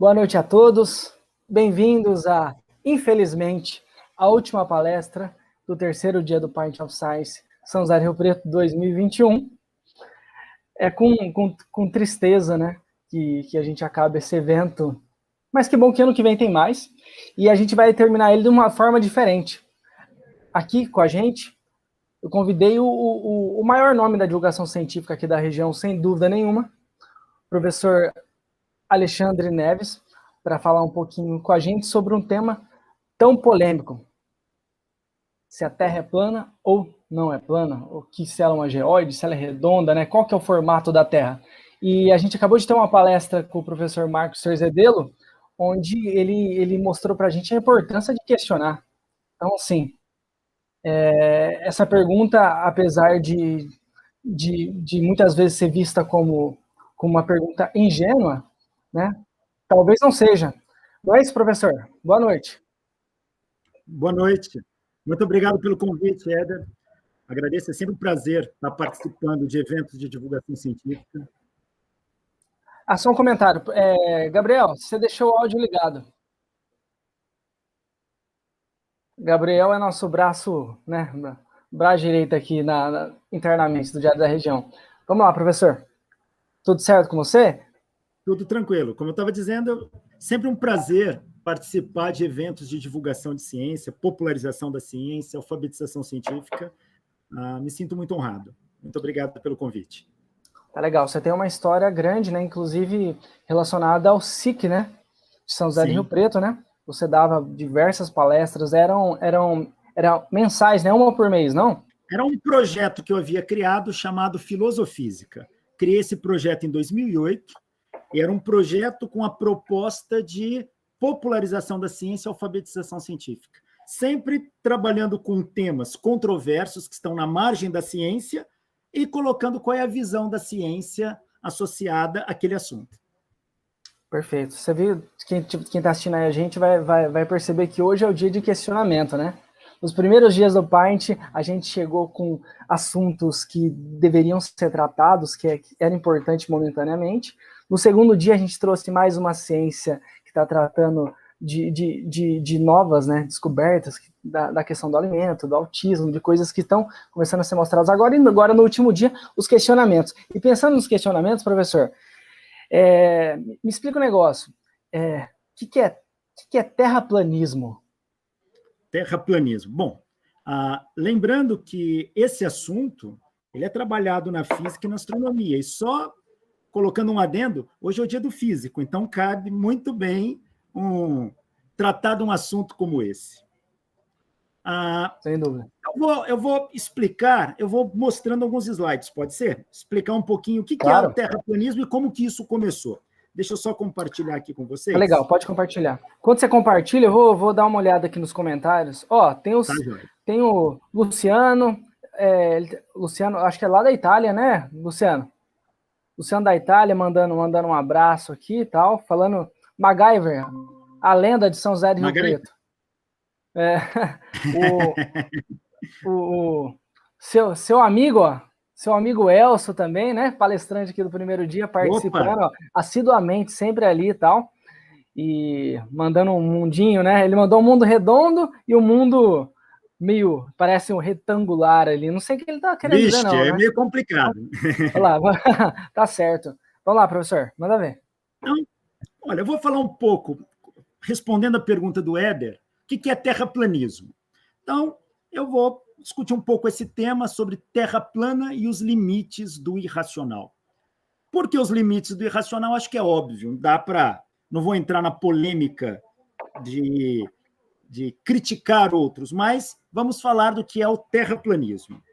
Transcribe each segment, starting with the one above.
Boa noite a todos. Bem-vindos a, infelizmente, a última palestra do terceiro dia do Pint of Science São José do Rio Preto 2021. É com tristeza, né, que a gente acaba esse evento, mas que bom que ano que vem tem mais, e a gente vai terminar ele de uma forma diferente. Aqui com a gente, eu convidei o maior nome da divulgação científica aqui da região, sem dúvida nenhuma, o professor Alexandre Neves, para falar um pouquinho com a gente sobre um tema tão polêmico. Se a Terra é plana ou não é plana, ou se ela é uma geóide, se ela é redonda, né? Qual que é o formato da Terra? E a gente acabou de ter uma palestra com o professor Marcos Terzedelo, onde ele mostrou para a gente a importância de questionar. Então, assim, essa pergunta, apesar de muitas vezes ser vista como uma pergunta ingênua, né? Talvez não seja. Não é isso, professor? Boa noite. Boa noite. Muito obrigado pelo convite, Éder. Agradeço, é sempre um prazer estar participando de eventos de divulgação científica. Só um comentário. Gabriel, você deixou o áudio ligado. Gabriel é nosso braço, né, braço direito aqui internamente do Diário da Região. Vamos lá, professor. Tudo certo com você? Tudo tranquilo. Como eu estava dizendo, sempre um prazer participar de eventos de divulgação de ciência, popularização da ciência, alfabetização científica. Me sinto muito honrado. Muito obrigado pelo convite. Tá legal. Você tem uma história grande, né? Inclusive relacionada ao SIC, né? De São José do Rio Preto, né? Você dava diversas palestras, eram mensais, né? Uma por mês, não? Era um projeto que eu havia criado chamado Filosofísica. Criei esse projeto em 2008. Era um projeto com a proposta de popularização da ciência e alfabetização científica. Sempre trabalhando com temas controversos que estão na margem da ciência e colocando qual é a visão da ciência associada àquele assunto. Perfeito. Você viu, quem está assistindo aí a gente vai perceber que hoje é o dia de questionamento, né? Nos primeiros dias do Pint, a gente chegou com assuntos que deveriam ser tratados, que era importante momentaneamente. No segundo dia, a gente trouxe mais uma ciência que está tratando de novas, né, descobertas da questão do alimento, do autismo, de coisas que estão começando a ser mostradas agora. E agora, no último dia, os questionamentos. E pensando nos questionamentos, professor, me explica um negócio. O que é terraplanismo? Terraplanismo. Bom, lembrando que esse assunto ele é trabalhado na física e na astronomia, e só colocando um adendo, hoje é o dia do físico, então cabe muito bem tratar de um assunto como esse. Sem dúvida. Eu vou explicar, eu vou mostrando alguns slides, pode ser? Explicar um pouquinho o que Claro. é o terraplanismo e como que isso começou. Deixa eu só compartilhar aqui com vocês. Tá legal, pode compartilhar. Quando você compartilha, eu vou dar uma olhada aqui nos comentários. Tem o Luciano, Luciano, acho que é lá da Itália, né, Luciano? Luciano da Itália, mandando um abraço aqui e tal, falando MacGyver, a lenda de São José do Rio Preto. O seu amigo, ó, seu amigo Elcio também, né? Palestrante aqui do primeiro dia, participando ó, assiduamente, sempre ali e tal. E mandando um mundinho, né? Ele mandou um mundo redondo e um mundo meio, parece um retangular ali. Não sei o que ele tá querendo dizer, não. É meio complicado. Olha lá, tá certo. Vamos lá, professor, manda ver. Então, olha, eu vou falar um pouco, respondendo a pergunta do Éder, o que é terraplanismo? Então, eu vou discutir um pouco esse tema sobre terra plana e os limites do irracional. Por que os limites do irracional? Acho que é óbvio, não vou entrar na polêmica de criticar outros, mas vamos falar do que é o terraplanismo.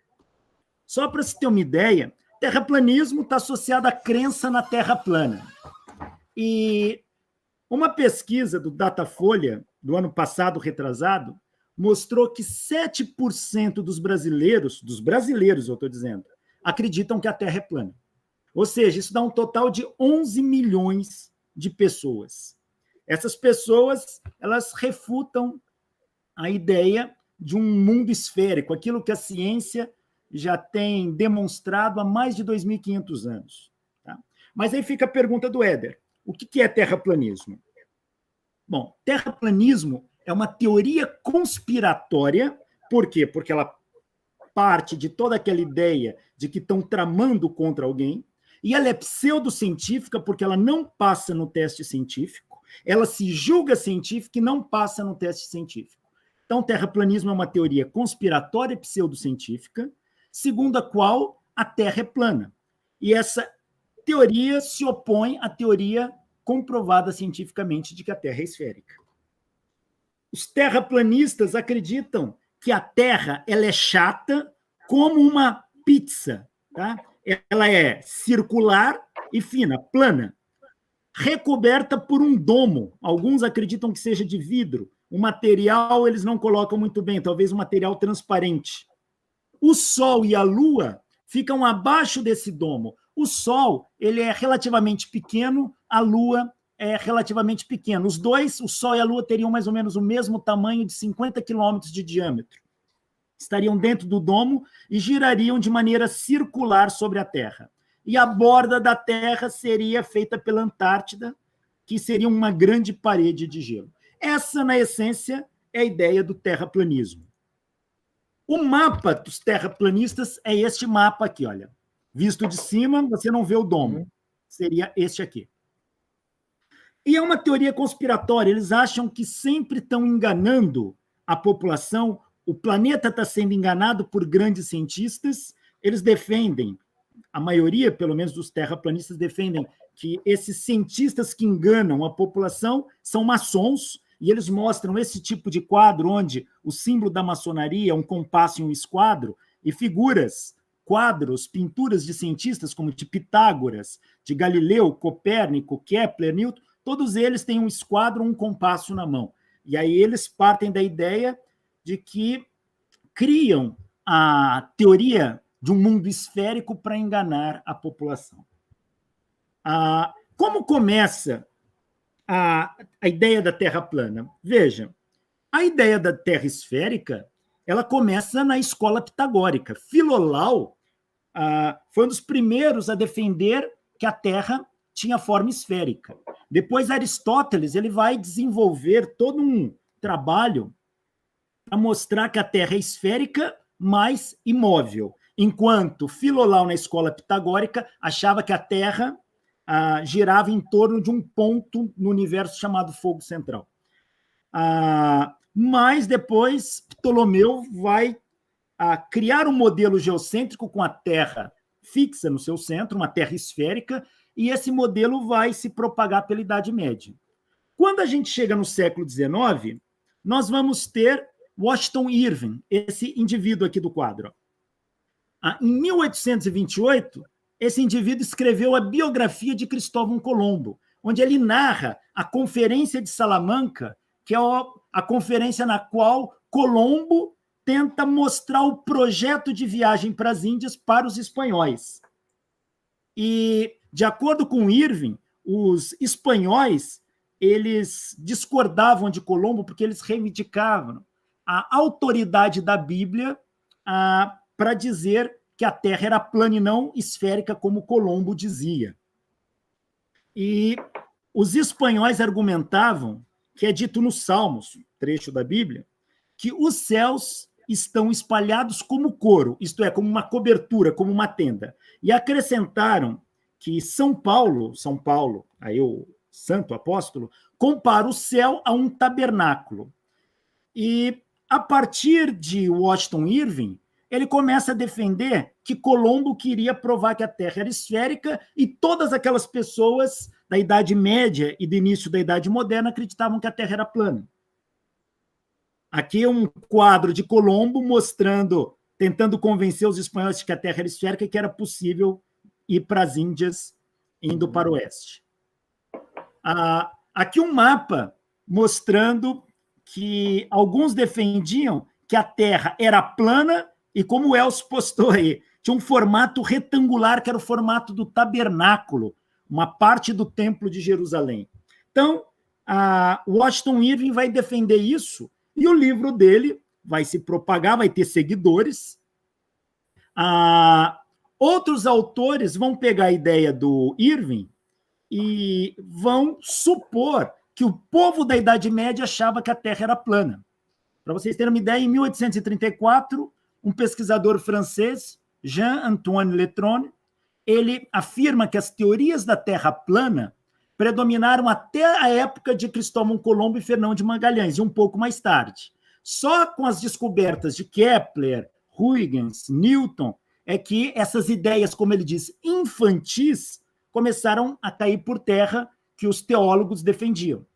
Só para se ter uma ideia, terraplanismo está associado à crença na Terra plana. E uma pesquisa do Datafolha, do ano passado, retrasado, mostrou que 7% dos brasileiros eu estou dizendo, acreditam que a Terra é plana. Ou seja, isso dá um total de 11 milhões de pessoas. Essas pessoas, elas refutam a ideia de um mundo esférico, aquilo que a ciência já tem demonstrado há mais de 2.500 anos. Tá? Mas aí fica a pergunta do Éder. O que é terraplanismo? Bom, terraplanismo é uma teoria conspiratória. Por quê? Porque ela parte de toda aquela ideia de que estão tramando contra alguém, e ela é pseudocientífica porque ela não passa no teste científico, ela se julga científica e não passa no teste científico. Então, terraplanismo é uma teoria conspiratória e pseudocientífica, segundo a qual a Terra é plana. E essa teoria se opõe à teoria comprovada cientificamente de que a Terra é esférica. Os terraplanistas acreditam que a Terra ela é chata como uma pizza. Tá? Ela é circular e fina, plana, recoberta por um domo. Alguns acreditam que seja de vidro. O material eles não colocam muito bem, talvez um material transparente. O Sol e a Lua ficam abaixo desse domo. O Sol ele é relativamente pequeno, a Lua é relativamente pequena. Os dois, o Sol e a Lua, teriam mais ou menos o mesmo tamanho de 50 quilômetros de diâmetro. Estariam dentro do domo e girariam de maneira circular sobre a Terra. E a borda da Terra seria feita pela Antártida, que seria uma grande parede de gelo. Essa, na essência, é a ideia do terraplanismo. O mapa dos terraplanistas é este mapa aqui, olha. Visto de cima, você não vê o domo. Seria este aqui. E é uma teoria conspiratória. Eles acham que sempre estão enganando a população. O planeta está sendo enganado por grandes cientistas. Eles defendem, a maioria, pelo menos, dos terraplanistas defendem que esses cientistas que enganam a população são maçons, e eles mostram esse tipo de quadro onde o símbolo da maçonaria é um compasso e um esquadro, e figuras, quadros, pinturas de cientistas como de Pitágoras, de Galileu, Copérnico, Kepler, Newton, todos eles têm um esquadro, um compasso na mão. E aí eles partem da ideia de que criam a teoria de um mundo esférico para enganar a população. Como começa a ideia da Terra plana? Veja, a ideia da Terra esférica ela começa na escola pitagórica. Filolau foi um dos primeiros a defender que a Terra tinha forma esférica. Depois, Aristóteles ele vai desenvolver todo um trabalho para mostrar que a Terra é esférica, mas imóvel, enquanto Filolau, na escola pitagórica, achava que a Terra girava em torno de um ponto no universo chamado fogo central. Mas depois, Ptolomeu vai criar um modelo geocêntrico com a Terra fixa no seu centro, uma Terra esférica, e esse modelo vai se propagar pela Idade Média. Quando a gente chega no século XIX, nós vamos ter Washington Irving, esse indivíduo aqui do quadro. Em 1828, esse indivíduo escreveu a biografia de Cristóvão Colombo, onde ele narra a Conferência de Salamanca, que é a conferência na qual Colombo tenta mostrar o projeto de viagem para as Índias para os espanhóis. E, de acordo com Irving, os espanhóis eles discordavam de Colombo porque eles reivindicavam a autoridade da Bíblia para dizer que a Terra era plana e não esférica, como Colombo dizia. E os espanhóis argumentavam, que é dito nos Salmos, trecho da Bíblia, que os céus estão espalhados como couro, isto é, como uma cobertura, como uma tenda. E acrescentaram que São Paulo, aí o santo apóstolo, compara o céu a um tabernáculo. E, a partir de Washington Irving, ele começa a defender que Colombo queria provar que a Terra era esférica e todas aquelas pessoas da Idade Média e do início da Idade Moderna acreditavam que a Terra era plana. Aqui é um quadro de Colombo mostrando, tentando convencer os espanhóis de que a Terra era esférica e que era possível ir para as Índias indo para o oeste. Aqui um mapa mostrando que alguns defendiam que a Terra era plana e, como o Elcio postou aí, tinha um formato retangular, que era o formato do tabernáculo, uma parte do Templo de Jerusalém. Então, Washington Irving vai defender isso e o livro dele vai se propagar, vai ter seguidores. Outros autores vão pegar a ideia do Irving e vão supor que o povo da Idade Média achava que a Terra era plana. Para vocês terem uma ideia, em 1834, um pesquisador francês, Jean-Antoine Letron, ele afirma que as teorias da Terra plana predominaram até a época de Cristóvão Colombo e Fernão de Magalhães, e um pouco mais tarde. Só com as descobertas de Kepler, Huygens, Newton, é que essas ideias, como ele diz, infantis, começaram a cair por terra, que os teólogos defendiam.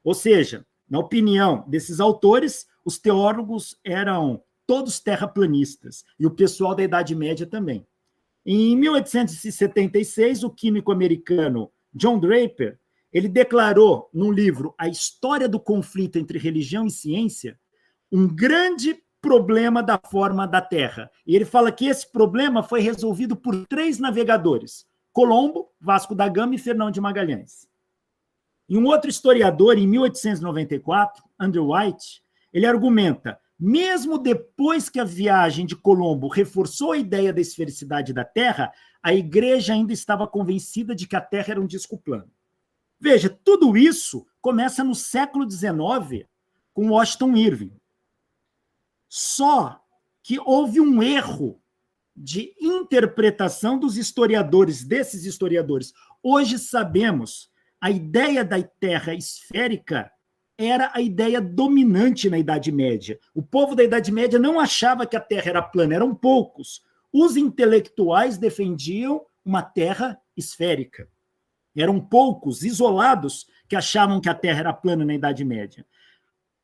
Ou seja, na opinião desses autores, os teólogos eram todos terraplanistas, e o pessoal da Idade Média também. Em 1876, o químico americano John Draper, ele declarou num livro A História do Conflito entre Religião e Ciência, um grande problema da forma da Terra. E ele fala que esse problema foi resolvido por 3 navegadores, Colombo, Vasco da Gama e Fernão de Magalhães. E um outro historiador, em 1894, Andrew White, ele argumenta, mesmo depois que a viagem de Colombo reforçou a ideia da esfericidade da Terra, a igreja ainda estava convencida de que a Terra era um disco plano. Veja, tudo isso começa no século XIX, com Washington Irving. Só que houve um erro de interpretação dos historiadores, desses historiadores. Hoje sabemos, a ideia da Terra esférica era a ideia dominante na Idade Média. O povo da Idade Média não achava que a Terra era plana, eram poucos. Os intelectuais defendiam uma Terra esférica. Eram poucos, isolados, que achavam que a Terra era plana na Idade Média.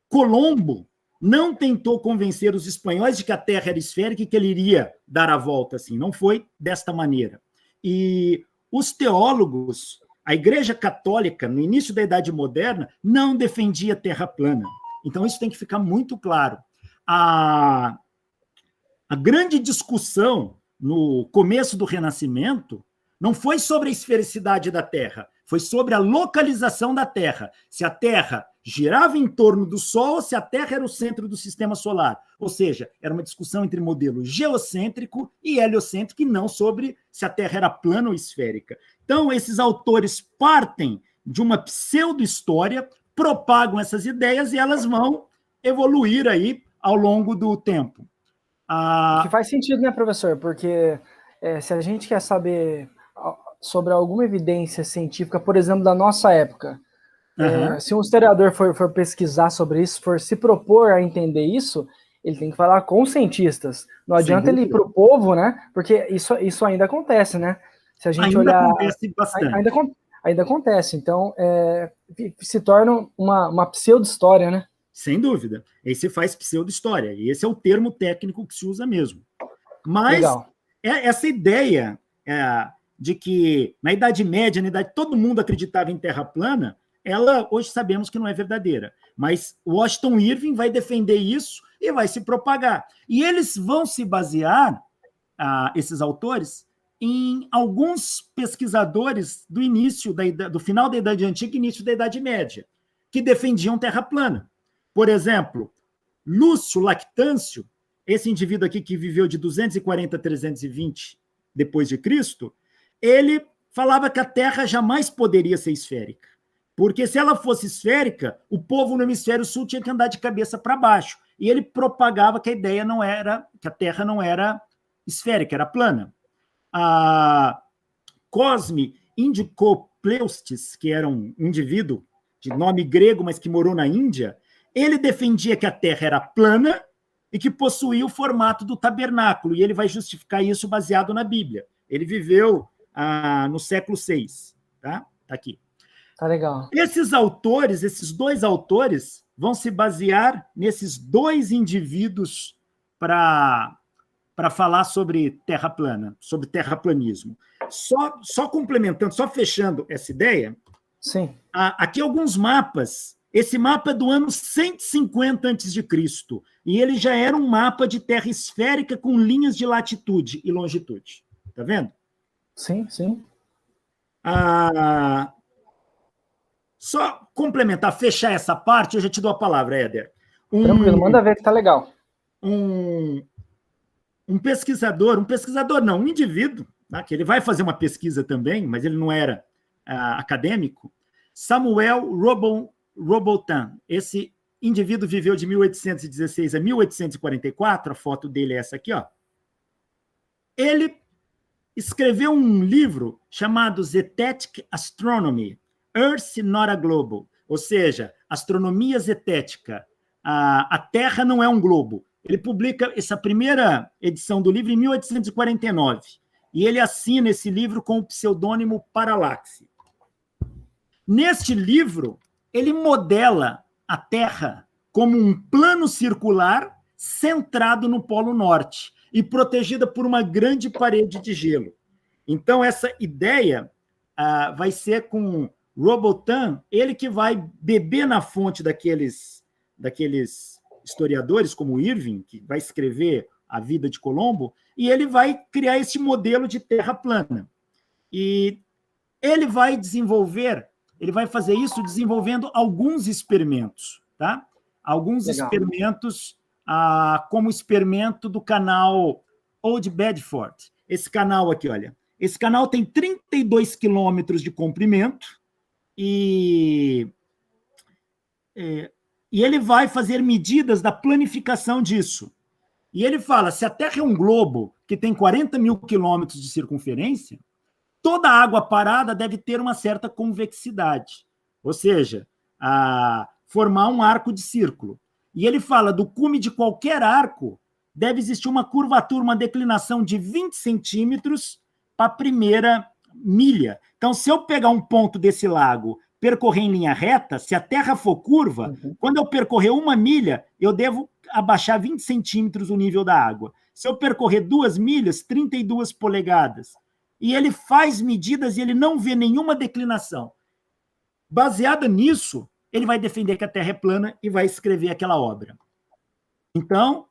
Colombo não tentou convencer os espanhóis de que a Terra era esférica e que ele iria dar a volta assim. Não foi desta maneira. E os teólogos, a Igreja Católica, no início da Idade Moderna, não defendia a Terra plana. Então, isso tem que ficar muito claro. A grande discussão no começo do Renascimento não foi sobre a esfericidade da Terra, foi sobre a localização da Terra. Se a Terra girava em torno do Sol ou se a Terra era o centro do sistema solar. Ou seja, era uma discussão entre modelo geocêntrico e heliocêntrico, e não sobre se a Terra era plana ou esférica. Então, esses autores partem de uma pseudo-história, propagam essas ideias e elas vão evoluir aí ao longo do tempo. Que faz sentido, né, professor? Porque se a gente quer saber sobre alguma evidência científica, por exemplo, da nossa época, se um historiador for pesquisar sobre isso, for se propor a entender isso, ele tem que falar com cientistas. Não adianta ele ir para o povo, né? Porque isso ainda acontece, né? Se a gente olhar... Acontece bastante. Ainda acontece. Então, se torna uma pseudo-história, né? Sem dúvida. Aí se faz pseudo-história. E esse é o termo técnico que se usa mesmo. Mas legal. Essa ideia de que na Idade Média, todo mundo acreditava em Terra plana, ela hoje sabemos que não é verdadeira. Mas Washington Irving vai defender isso e vai se propagar. E eles vão se basear, esses autores, em alguns pesquisadores do início, do final da Idade Antiga e início da Idade Média, que defendiam Terra plana. Por exemplo, Lúcio Lactâncio, esse indivíduo aqui que viveu de 240 a 320 depois de Cristo, ele falava que a Terra jamais poderia ser esférica, porque se ela fosse esférica, o povo no hemisfério sul tinha que andar de cabeça para baixo, e ele propagava que a ideia não era, que a Terra não era esférica, era plana. Cosme Indicopleustes, que era um indivíduo de nome grego, mas que morou na Índia, ele defendia que a Terra era plana e que possuía o formato do tabernáculo, e ele vai justificar isso baseado na Bíblia. Ele viveu no século VI, tá? Tá aqui. Tá legal. Esses autores, esses 2 autores, vão se basear nesses 2 indivíduos para falar sobre Terra plana, sobre terraplanismo. Só complementando, só fechando essa ideia, sim. Aqui alguns mapas. Esse mapa é do ano 150 a.C., e ele já era um mapa de terra esférica com linhas de latitude e longitude. Está vendo? Sim, sim. Só complementar, fechar essa parte, eu já te dou a palavra, Éder. Tranquilo, manda ver que tá legal. Um pesquisador não, um indivíduo, tá? Que ele vai fazer uma pesquisa também, mas ele não era acadêmico, Samuel Robotin. Esse indivíduo viveu de 1816 a 1844, a foto dele é essa aqui, ó. Ele escreveu um livro chamado Zetetic Astronomy, Earth Not a Globe, ou seja, astronomia zetética, a Terra não é um globo. Ele publica essa primeira edição do livro em 1849, e ele assina esse livro com o pseudônimo Parallaxe. Neste livro, ele modela a Terra como um plano circular centrado no Polo Norte e protegida por uma grande parede de gelo. Então, essa ideia vai ser com Robotin, ele que vai beber na fonte daqueles historiadores, como Irving, que vai escrever a vida de Colombo, e ele vai criar esse modelo de terra plana. E ele vai fazer isso desenvolvendo alguns experimentos, tá? Alguns Legal. Experimentos, como o experimento do canal Old Bedford. Esse canal aqui, olha. Esse canal tem 32 quilômetros de comprimento e ele vai fazer medidas da planificação disso. E ele fala, se a Terra é um globo que tem 40 mil quilômetros de circunferência, toda a água parada deve ter uma certa convexidade, ou seja, formar um arco de círculo. E ele fala, do cume de qualquer arco deve existir uma curvatura, uma declinação de 20 centímetros para a primeira milha. Então, se eu pegar um ponto desse lago, percorrer em linha reta, se a Terra for curva, quando eu percorrer 1 milha, eu devo abaixar 20 centímetros o nível da água. Se eu percorrer 2 milhas, 32 polegadas. E ele faz medidas e ele não vê nenhuma declinação. Baseado nisso, ele vai defender que a Terra é plana e vai escrever aquela obra. Então,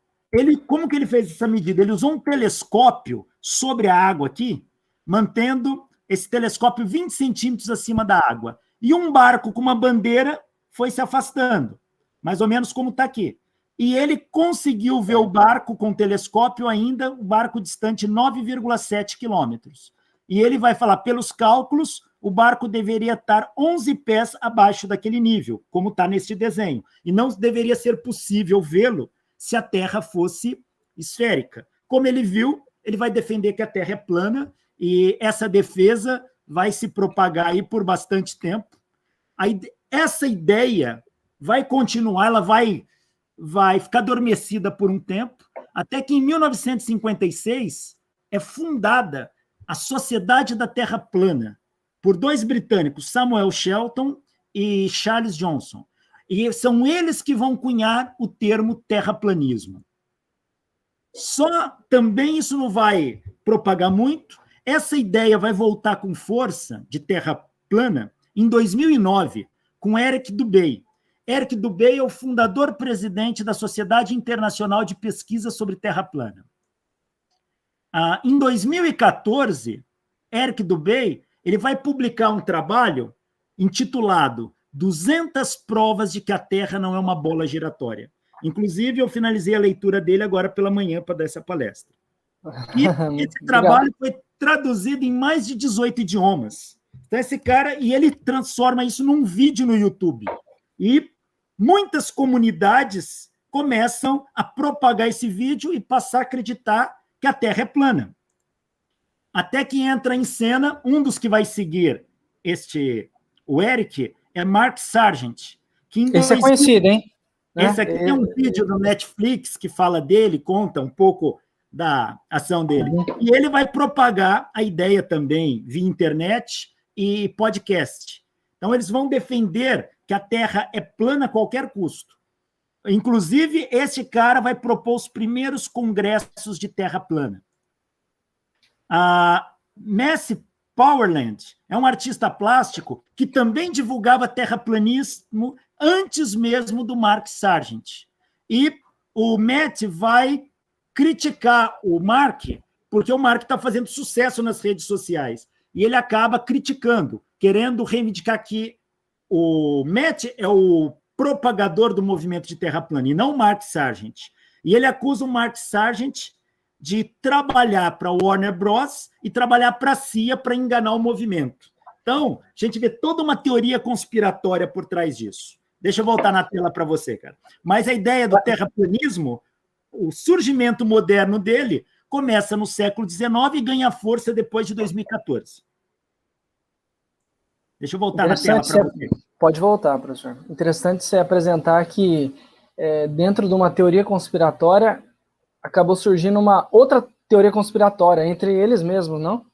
como que ele fez essa medida? Ele usou um telescópio sobre a água aqui, mantendo esse telescópio 20 centímetros acima da água. E um barco com uma bandeira foi se afastando, mais ou menos como está aqui. E ele conseguiu ver o barco com telescópio ainda, o barco distante 9,7 quilômetros. E ele vai falar, pelos cálculos, o barco deveria estar 11 pés abaixo daquele nível, como está neste desenho. E não deveria ser possível vê-lo se a Terra fosse esférica. Como ele viu, ele vai defender que a Terra é plana, e essa defesa vai se propagar aí por bastante tempo. Aí, essa ideia vai continuar, ela vai ficar adormecida por um tempo, até que em 1956 é fundada a Sociedade da Terra Plana, por 2 britânicos, Samuel Shelton e Charles Johnson. E são eles que vão cunhar o termo terraplanismo. Só também isso não vai propagar muito. Essa ideia vai voltar com força de terra plana em 2009, com Eric Dubay. Eric Dubay é o fundador-presidente da Sociedade Internacional de Pesquisa sobre Terra Plana. Em 2014, Eric Dubay ele vai publicar um trabalho intitulado 200 provas de que a Terra não é uma bola giratória. Inclusive, eu finalizei a leitura dele agora pela manhã para dar essa palestra. E esse trabalho foi traduzido em mais de 18 idiomas. Então, esse cara, e ele transforma isso num vídeo no YouTube. E muitas comunidades começam a propagar esse vídeo e passar a acreditar que a Terra é plana. Até que entra em cena, um dos que vai seguir o Eric, é Mark Sargent. Esse é conhecido, hein? Esse aqui tem um vídeo do Netflix que fala dele, conta um pouco da ação dele. E ele vai propagar a ideia também via internet e podcast. Então, eles vão defender que a Terra é plana a qualquer custo. Inclusive, esse cara vai propor os primeiros congressos de Terra plana. A Messi Powerland é um artista plástico que também divulgava terraplanismo antes mesmo do Mark Sargent. E o Matt vai criticar o Mark, porque o Mark está fazendo sucesso nas redes sociais. E ele acaba criticando, querendo reivindicar que o Matt é o propagador do movimento de terra plana, e não o Mark Sargent. E ele acusa o Mark Sargent de trabalhar para a Warner Bros. E trabalhar para a CIA para enganar o movimento. Então, a gente vê toda uma teoria conspiratória por trás disso. Deixa eu voltar na tela para você, cara. Mas a ideia do terraplanismo, o surgimento moderno dele, começa no século XIX e ganha força depois de 2014. Deixa eu voltar na tela para você. Pode voltar, professor. Interessante você apresentar que, dentro de uma teoria conspiratória, acabou surgindo uma outra teoria conspiratória, entre eles mesmos, não?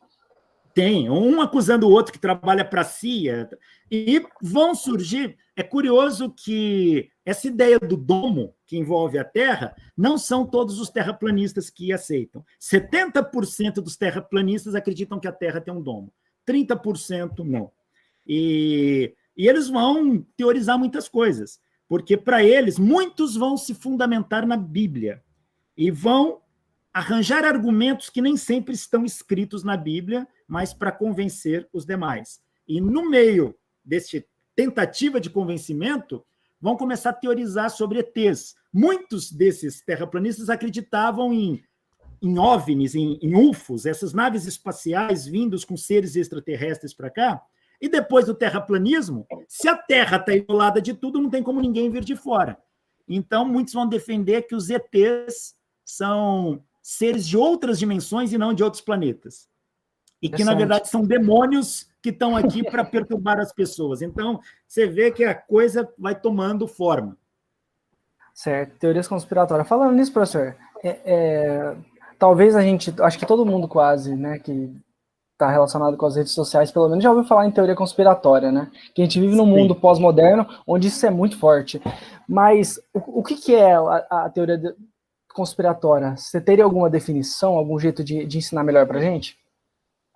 Tem, um acusando o outro que trabalha para a CIA, e vão surgir... É curioso que essa ideia do domo, que envolve a Terra, não são todos os terraplanistas que aceitam. 70% dos terraplanistas acreditam que a Terra tem um domo, 30% não. E eles vão teorizar muitas coisas, porque, para eles, muitos vão se fundamentar na Bíblia e vão arranjar argumentos que nem sempre estão escritos na Bíblia, mas para convencer os demais. E, no meio deste tentativa de convencimento, vão começar a teorizar sobre ETs. Muitos desses terraplanistas acreditavam em OVNIs, em UFOs, essas naves espaciais vindos com seres extraterrestres para cá. E depois do terraplanismo, se a Terra está isolada de tudo, não tem como ninguém vir de fora. Então, muitos vão defender que os ETs são seres de outras dimensões e não de outros planetas. E que, na verdade, são demônios que estão aqui para perturbar as pessoas. Então, você vê que a coisa vai tomando forma. Certo, teorias conspiratórias. Falando nisso, professor, talvez a gente, acho que todo mundo quase, né, que está relacionado com as redes sociais, pelo menos já ouviu falar em teoria conspiratória, né? Que a gente vive num mundo pós-moderno onde isso é muito forte. Mas o que é a teoria conspiratória? Você teria alguma definição, algum jeito de ensinar melhor para a gente?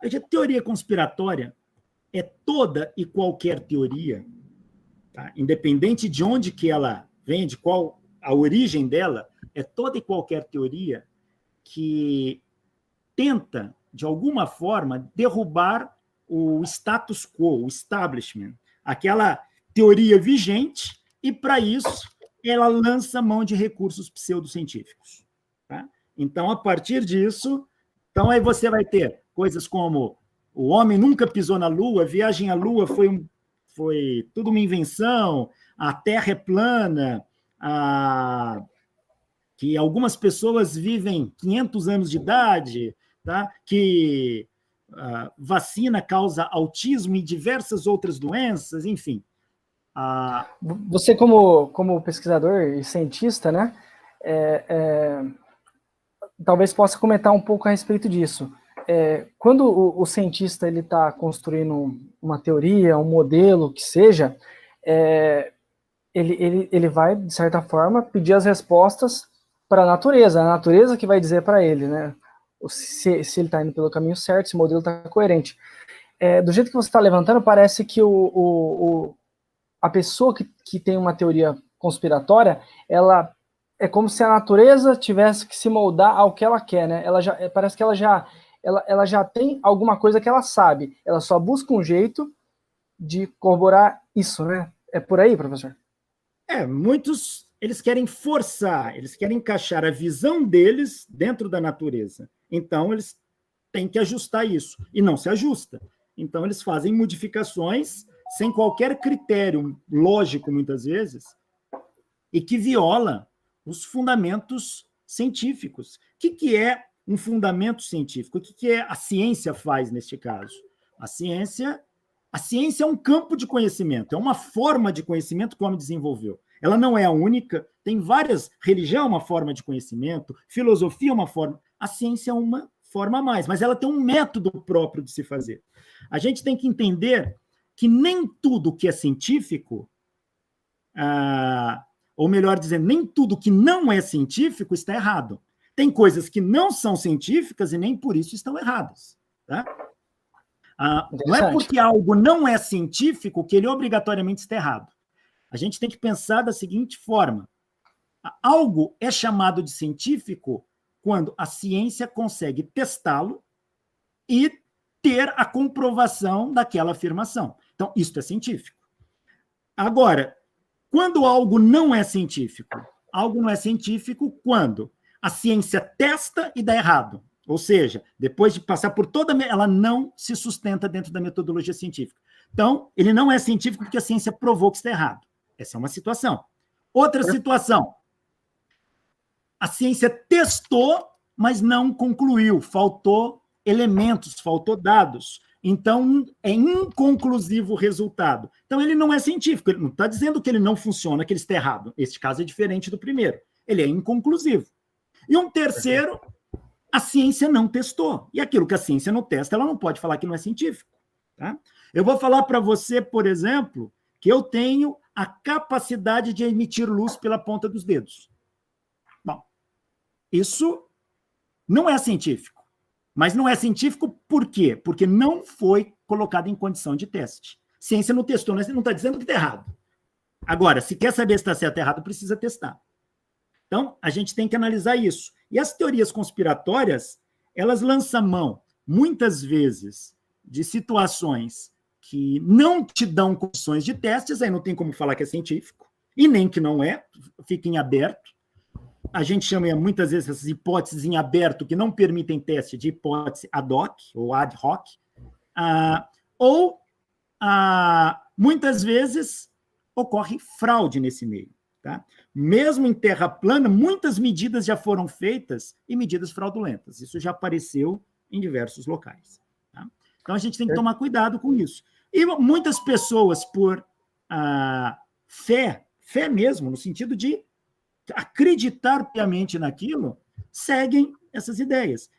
A teoria conspiratória é toda e qualquer teoria, tá? Independente de onde que ela vem, de qual a origem dela, é toda e qualquer teoria que tenta, de alguma forma, derrubar o status quo, o establishment, aquela teoria vigente, e, para isso, ela lança mão de recursos pseudocientíficos. Tá? Então, a partir disso, então aí você vai ter coisas como o homem nunca pisou na Lua, viagem à Lua foi tudo uma invenção, a Terra é plana, que algumas pessoas vivem 500 anos de idade, tá? Que vacina causa autismo e diversas outras doenças, enfim. Você, como pesquisador e cientista, né, talvez possa comentar um pouco a respeito disso. Quando o cientista está construindo uma teoria, um modelo, que seja, ele vai, de certa forma, pedir as respostas para a natureza que vai dizer para ele, né, se ele está indo pelo caminho certo, se o modelo está coerente. Do jeito que você está levantando, parece que a pessoa que tem uma teoria conspiratória, ela é como se a natureza tivesse que se moldar ao que ela quer, né? Parece que ela já tem alguma coisa que ela sabe, ela só busca um jeito de corroborar isso, né? É por aí, professor? Muitos, eles querem forçar, eles querem encaixar a visão deles dentro da natureza. Então, eles têm que ajustar isso, e não se ajusta. Então, eles fazem modificações sem qualquer critério lógico, muitas vezes, e que viola os fundamentos científicos. O que é um fundamento científico? O que a ciência faz neste caso? A ciência é um campo de conhecimento, é uma forma de conhecimento que o homem desenvolveu. Ela não é a única, tem várias. Religião é uma forma de conhecimento, filosofia é uma forma. A ciência é uma forma a mais, mas ela tem um método próprio de se fazer. A gente tem que entender que nem tudo que é científico, ou melhor dizendo, nem tudo que não é científico está errado. Tem coisas que não são científicas e nem por isso estão erradas. Tá? Não é porque algo não é científico que ele obrigatoriamente está errado. A gente tem que pensar da seguinte forma: algo é chamado de científico quando a ciência consegue testá-lo e ter a comprovação daquela afirmação. Então, isso é científico. Agora, quando algo não é científico? Algo não é científico quando a ciência testa e dá errado. Ou seja, depois de passar por toda... Ela não se sustenta dentro da metodologia científica. Então, ele não é científico porque a ciência provou que está errado. Essa é uma situação. Outra situação. A ciência testou, mas não concluiu. Faltou elementos, faltou dados. Então, é inconclusivo o resultado. Então, ele não é científico. Ele não está dizendo que ele não funciona, que ele está errado. Este caso é diferente do primeiro. Ele é inconclusivo. E um terceiro, a ciência não testou. E aquilo que a ciência não testa, ela não pode falar que não é científico. Tá? Eu vou falar para você, por exemplo, que eu tenho a capacidade de emitir luz pela ponta dos dedos. Bom, isso não é científico. Mas não é científico por quê? Porque não foi colocado em condição de teste. Ciência não testou, não está dizendo que está errado. Agora, se quer saber se está certo ou errado, precisa testar. Então, a gente tem que analisar isso. E as teorias conspiratórias, elas lançam mão, muitas vezes, de situações que não te dão condições de testes, aí não tem como falar que é científico, e nem que não é, fica em aberto. A gente chama muitas vezes essas hipóteses em aberto que não permitem teste de hipótese ad hoc ou ad hoc, muitas vezes ocorre fraude nesse meio. Tá? Mesmo em terra plana, muitas medidas já foram feitas e medidas fraudulentas. Isso já apareceu em diversos locais. Tá? Então, a gente tem que tomar cuidado com isso. E muitas pessoas, por fé mesmo, no sentido de acreditar piamente naquilo, seguem essas ideias.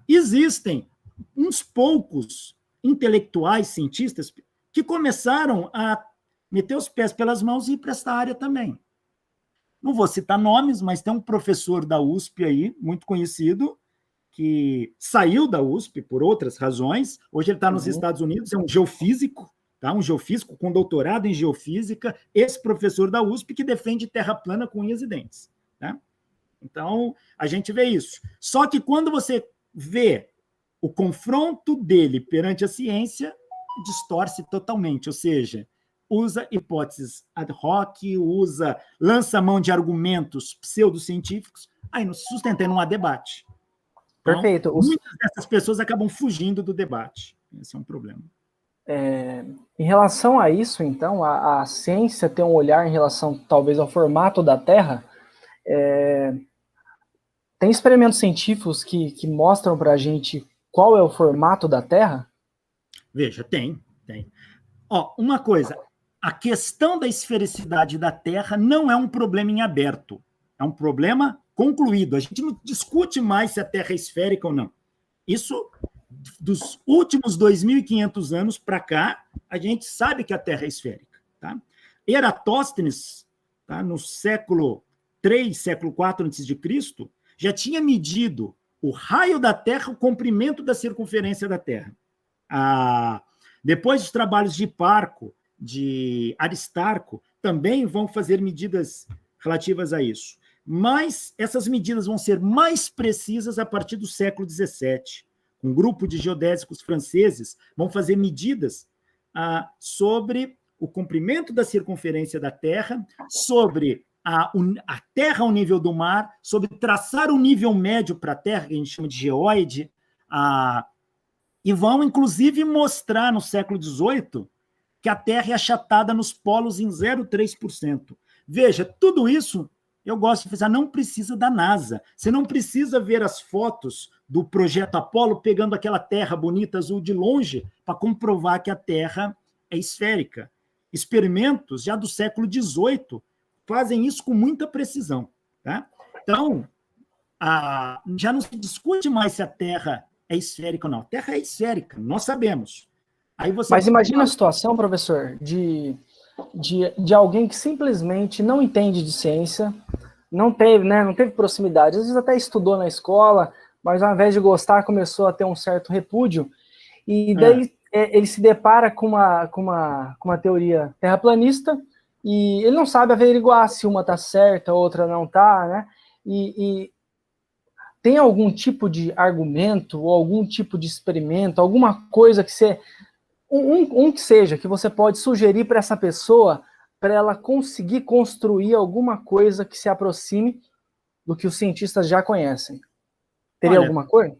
Existem uns poucos intelectuais, cientistas, que começaram a meter os pés pelas mãos e ir para essa área também. Não vou citar nomes, mas tem um professor da USP aí, muito conhecido, que saiu da USP por outras razões. Hoje ele está nos Estados Unidos, é um geofísico, tá? Um geofísico com doutorado em geofísica, esse professor da USP que defende terra plana com unhas e dentes. Tá? Então, a gente vê isso. Só que quando você vê o confronto dele perante a ciência, distorce totalmente, ou seja, usa hipóteses ad hoc, lança mão de argumentos pseudocientíficos, aí não se sustenta, aí não há debate. Então, perfeito. Muitas dessas pessoas acabam fugindo do debate. Esse é um problema. Em relação a isso, então, a ciência tem um olhar em relação, talvez, ao formato da Terra. Tem experimentos científicos que mostram para a gente qual é o formato da Terra? Veja, tem. Uma coisa, a questão da esfericidade da Terra não é um problema em aberto, é um problema concluído. A gente não discute mais se a Terra é esférica ou não. Isso, dos últimos 2.500 anos para cá, a gente sabe que a Terra é esférica. Tá? Eratóstenes, tá, no século III, século IV a.C., já tinha medido o raio da Terra, o comprimento da circunferência da Terra. Depois dos trabalhos de Hipparco, de Aristarco, também vão fazer medidas relativas a isso. Mas essas medidas vão ser mais precisas a partir do século XVII. Um grupo de geodésicos franceses vão fazer medidas sobre o comprimento da circunferência da Terra, sobre a Terra ao nível do mar, sobre traçar o nível médio para a Terra, que a gente chama de geóide, e vão, inclusive, mostrar no século XVIII que a Terra é achatada nos polos em 0,3%. Veja, tudo isso eu gosto de pensar, não precisa da NASA. Você não precisa ver as fotos do projeto Apolo pegando aquela terra bonita azul de longe para comprovar que a Terra é esférica. Experimentos já do século XVIII fazem isso com muita precisão. Tá? Então, já não se discute mais se a Terra é esférica ou não. A Terra é esférica, nós sabemos. Mas imagina a situação, professor, de alguém que simplesmente não entende de ciência, não teve proximidade, às vezes até estudou na escola, mas ao invés de gostar, começou a ter um certo repúdio, e daí ele se depara com uma teoria terraplanista, e ele não sabe averiguar se uma está certa, a outra não está, né? E tem algum tipo de argumento, ou algum tipo de experimento, alguma coisa que você... que seja, que você pode sugerir para essa pessoa, para ela conseguir construir alguma coisa que se aproxime do que os cientistas já conhecem? Teria alguma coisa?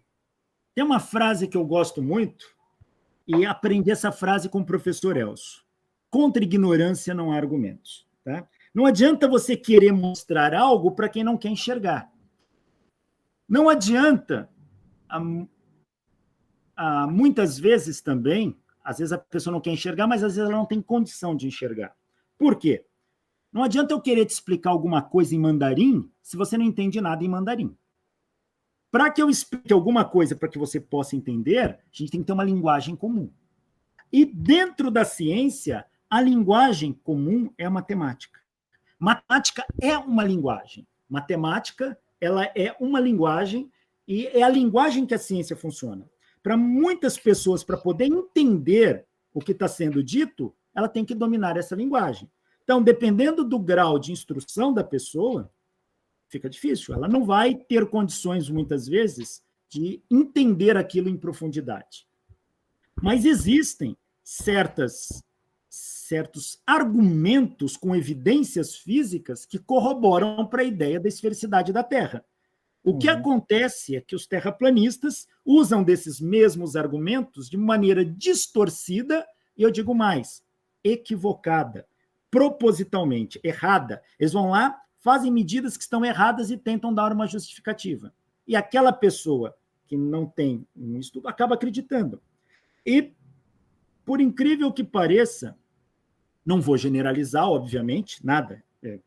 Tem uma frase que eu gosto muito, e aprendi essa frase com o professor Elcio. Contra ignorância não há argumentos. Tá? Não adianta você querer mostrar algo para quem não quer enxergar. Não adianta, muitas vezes também, às vezes a pessoa não quer enxergar, mas às vezes ela não tem condição de enxergar. Por quê? Não adianta eu querer te explicar alguma coisa em mandarim se você não entende nada em mandarim. Para que eu explique alguma coisa para que você possa entender, a gente tem que ter uma linguagem comum. E dentro da ciência, a linguagem comum é a matemática. Matemática é uma linguagem. Matemática, ela é uma linguagem e é a linguagem que a ciência funciona. Para muitas pessoas, para poder entender o que está sendo dito, ela tem que dominar essa linguagem. Então, dependendo do grau de instrução da pessoa, fica difícil. Ela não vai ter condições, muitas vezes, de entender aquilo em profundidade. Mas existem certos argumentos com evidências físicas que corroboram para a ideia da esfericidade da Terra. O que acontece é que os terraplanistas usam desses mesmos argumentos de maneira distorcida, e eu digo mais, equivocada, propositalmente, errada. Eles vão lá, fazem medidas que estão erradas e tentam dar uma justificativa. E aquela pessoa que não tem um estudo acaba acreditando. E, por incrível que pareça, não vou generalizar, obviamente, nada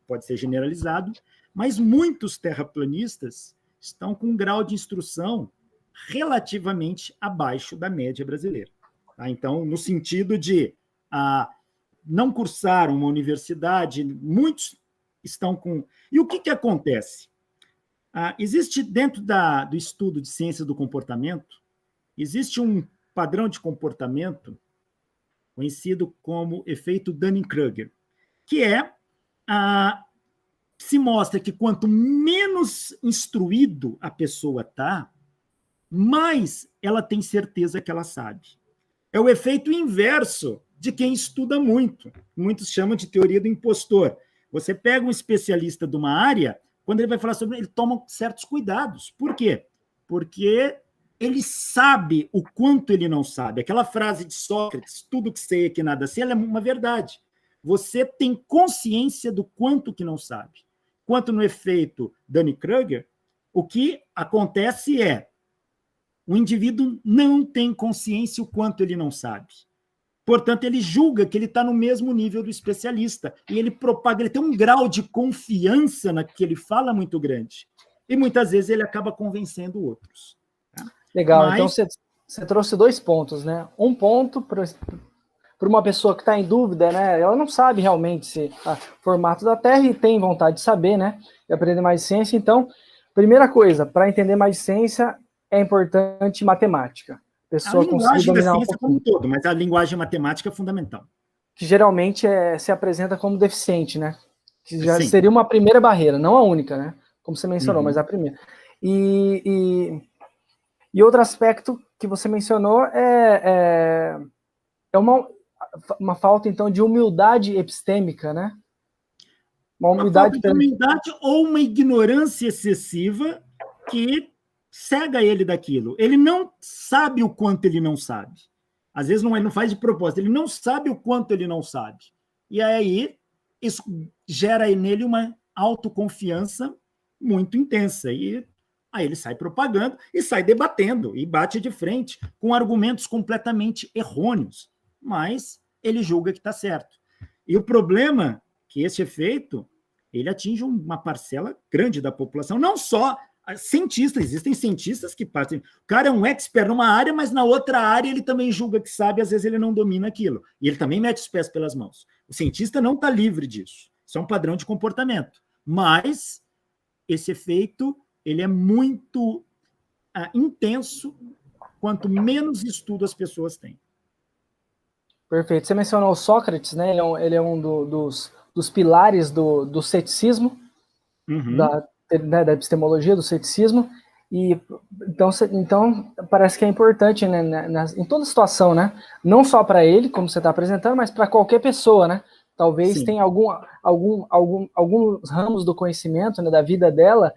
pode ser generalizado, mas muitos terraplanistas estão com um grau de instrução relativamente abaixo da média brasileira. Tá? Então, no sentido de não cursar uma universidade, muitos estão com... E o que acontece? Existe dentro do estudo de ciência do comportamento, existe um padrão de comportamento conhecido como efeito Dunning-Kruger, que se mostra que quanto menos instruído a pessoa está, mais ela tem certeza que ela sabe. É o efeito inverso de quem estuda muito. Muitos chamam de teoria do impostor. Você pega um especialista de uma área, quando ele vai falar sobre ele toma certos cuidados. Por quê? Porque ele sabe o quanto ele não sabe. Aquela frase de Sócrates, tudo que sei é que nada sei, ela é uma verdade. Você tem consciência do quanto que não sabe. Quanto no efeito Dunning-Kruger, o que acontece é o indivíduo não tem consciência o quanto ele não sabe. Portanto, ele julga que ele está no mesmo nível do especialista. E ele propaga, ele tem um grau de confiança na que ele fala muito grande. E muitas vezes ele acaba convencendo outros. Tá? Legal, então você trouxe 2 pontos, né? Um ponto para uma pessoa que está em dúvida, né? Ela não sabe realmente o formato da Terra e tem vontade de saber, né? E aprender mais ciência. Então, primeira coisa, para entender mais ciência, é importante matemática. A linguagem da ciência como um todo, mas a linguagem matemática é fundamental. Que geralmente se apresenta como deficiente, né? Que já seria uma primeira barreira, não a única, né? Como você mencionou, mas a primeira. E outro aspecto que você mencionou é uma falta, então, de humildade epistêmica, né? Uma falta de humildade ou uma ignorância excessiva que cega ele daquilo. Ele não sabe o quanto ele não sabe. Às vezes ele não faz de propósito, ele não sabe o quanto ele não sabe. E aí isso gera nele uma autoconfiança muito intensa. E aí ele sai propagando e sai debatendo e bate de frente com argumentos completamente errôneos. Mas ele julga que está certo. E o problema é que esse efeito ele atinge uma parcela grande da população, não só cientistas, existem cientistas que partem. O cara é um expert numa área, mas na outra área ele também julga que sabe, às vezes ele não domina aquilo. E ele também mete os pés pelas mãos. O cientista não está livre disso. Isso é um padrão de comportamento. Mas esse efeito ele é muito intenso quanto menos estudo as pessoas têm. Perfeito. Você mencionou o Sócrates, né? Ele é um dos pilares do ceticismo, da epistemologia, do ceticismo, e então parece que é importante, né, em toda situação, né, não só para ele, como você está apresentando, mas para qualquer pessoa, né, talvez tenha alguns ramos do conhecimento, né, da vida dela,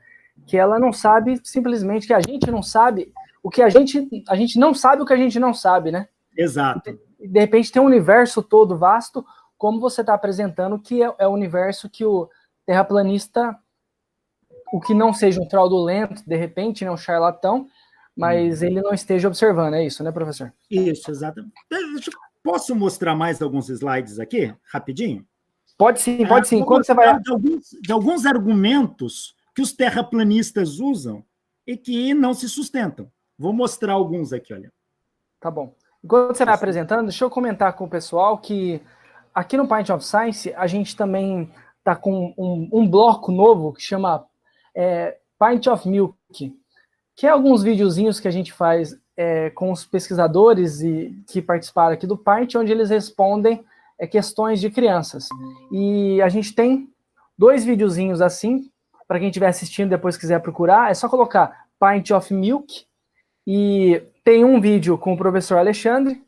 que ela não sabe simplesmente, que a gente não sabe o que a gente não sabe o que a gente não sabe, né? Exato. De repente tem um universo todo vasto, como você está apresentando, que é o universo que o terraplanista, o que não seja um fraudulento, de repente, né, um charlatão, mas ele não esteja observando, é isso, né, professor? Isso, exatamente. Posso mostrar mais alguns slides aqui, rapidinho? Pode sim, pode sim. Quando você vai... de alguns argumentos que os terraplanistas usam e que não se sustentam. Vou mostrar alguns aqui, olha. Tá bom. Enquanto você vai apresentando, deixa eu comentar com o pessoal que aqui no Pint of Science a gente também está com um bloco novo que chama Pint of Milk, que é alguns videozinhos que a gente faz com os pesquisadores que participaram aqui do Pint, onde eles respondem questões de crianças. E a gente tem 2 videozinhos assim, para quem estiver assistindo depois quiser procurar, é só colocar Pint of Milk, e tem um vídeo com o professor Alexandre,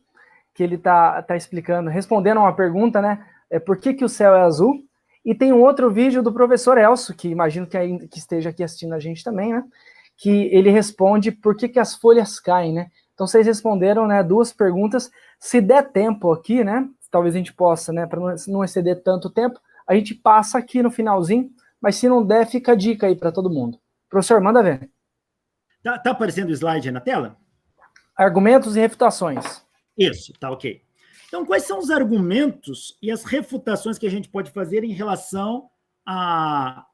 que ele tá explicando, respondendo a uma pergunta, né? Por que o céu é azul? E tem um outro vídeo do professor Elcio, que imagino que esteja aqui assistindo a gente também, né? Que ele responde por que as folhas caem, né? Então vocês responderam, né, 2 perguntas. Se der tempo aqui, né? Talvez a gente possa, né? Para não exceder tanto tempo, a gente passa aqui no finalzinho, mas se não der, fica a dica aí para todo mundo. Professor, manda ver. Tá aparecendo o slide aí na tela? Argumentos e refutações. Isso, tá ok. Então, quais são os argumentos e as refutações que a gente pode fazer em relação à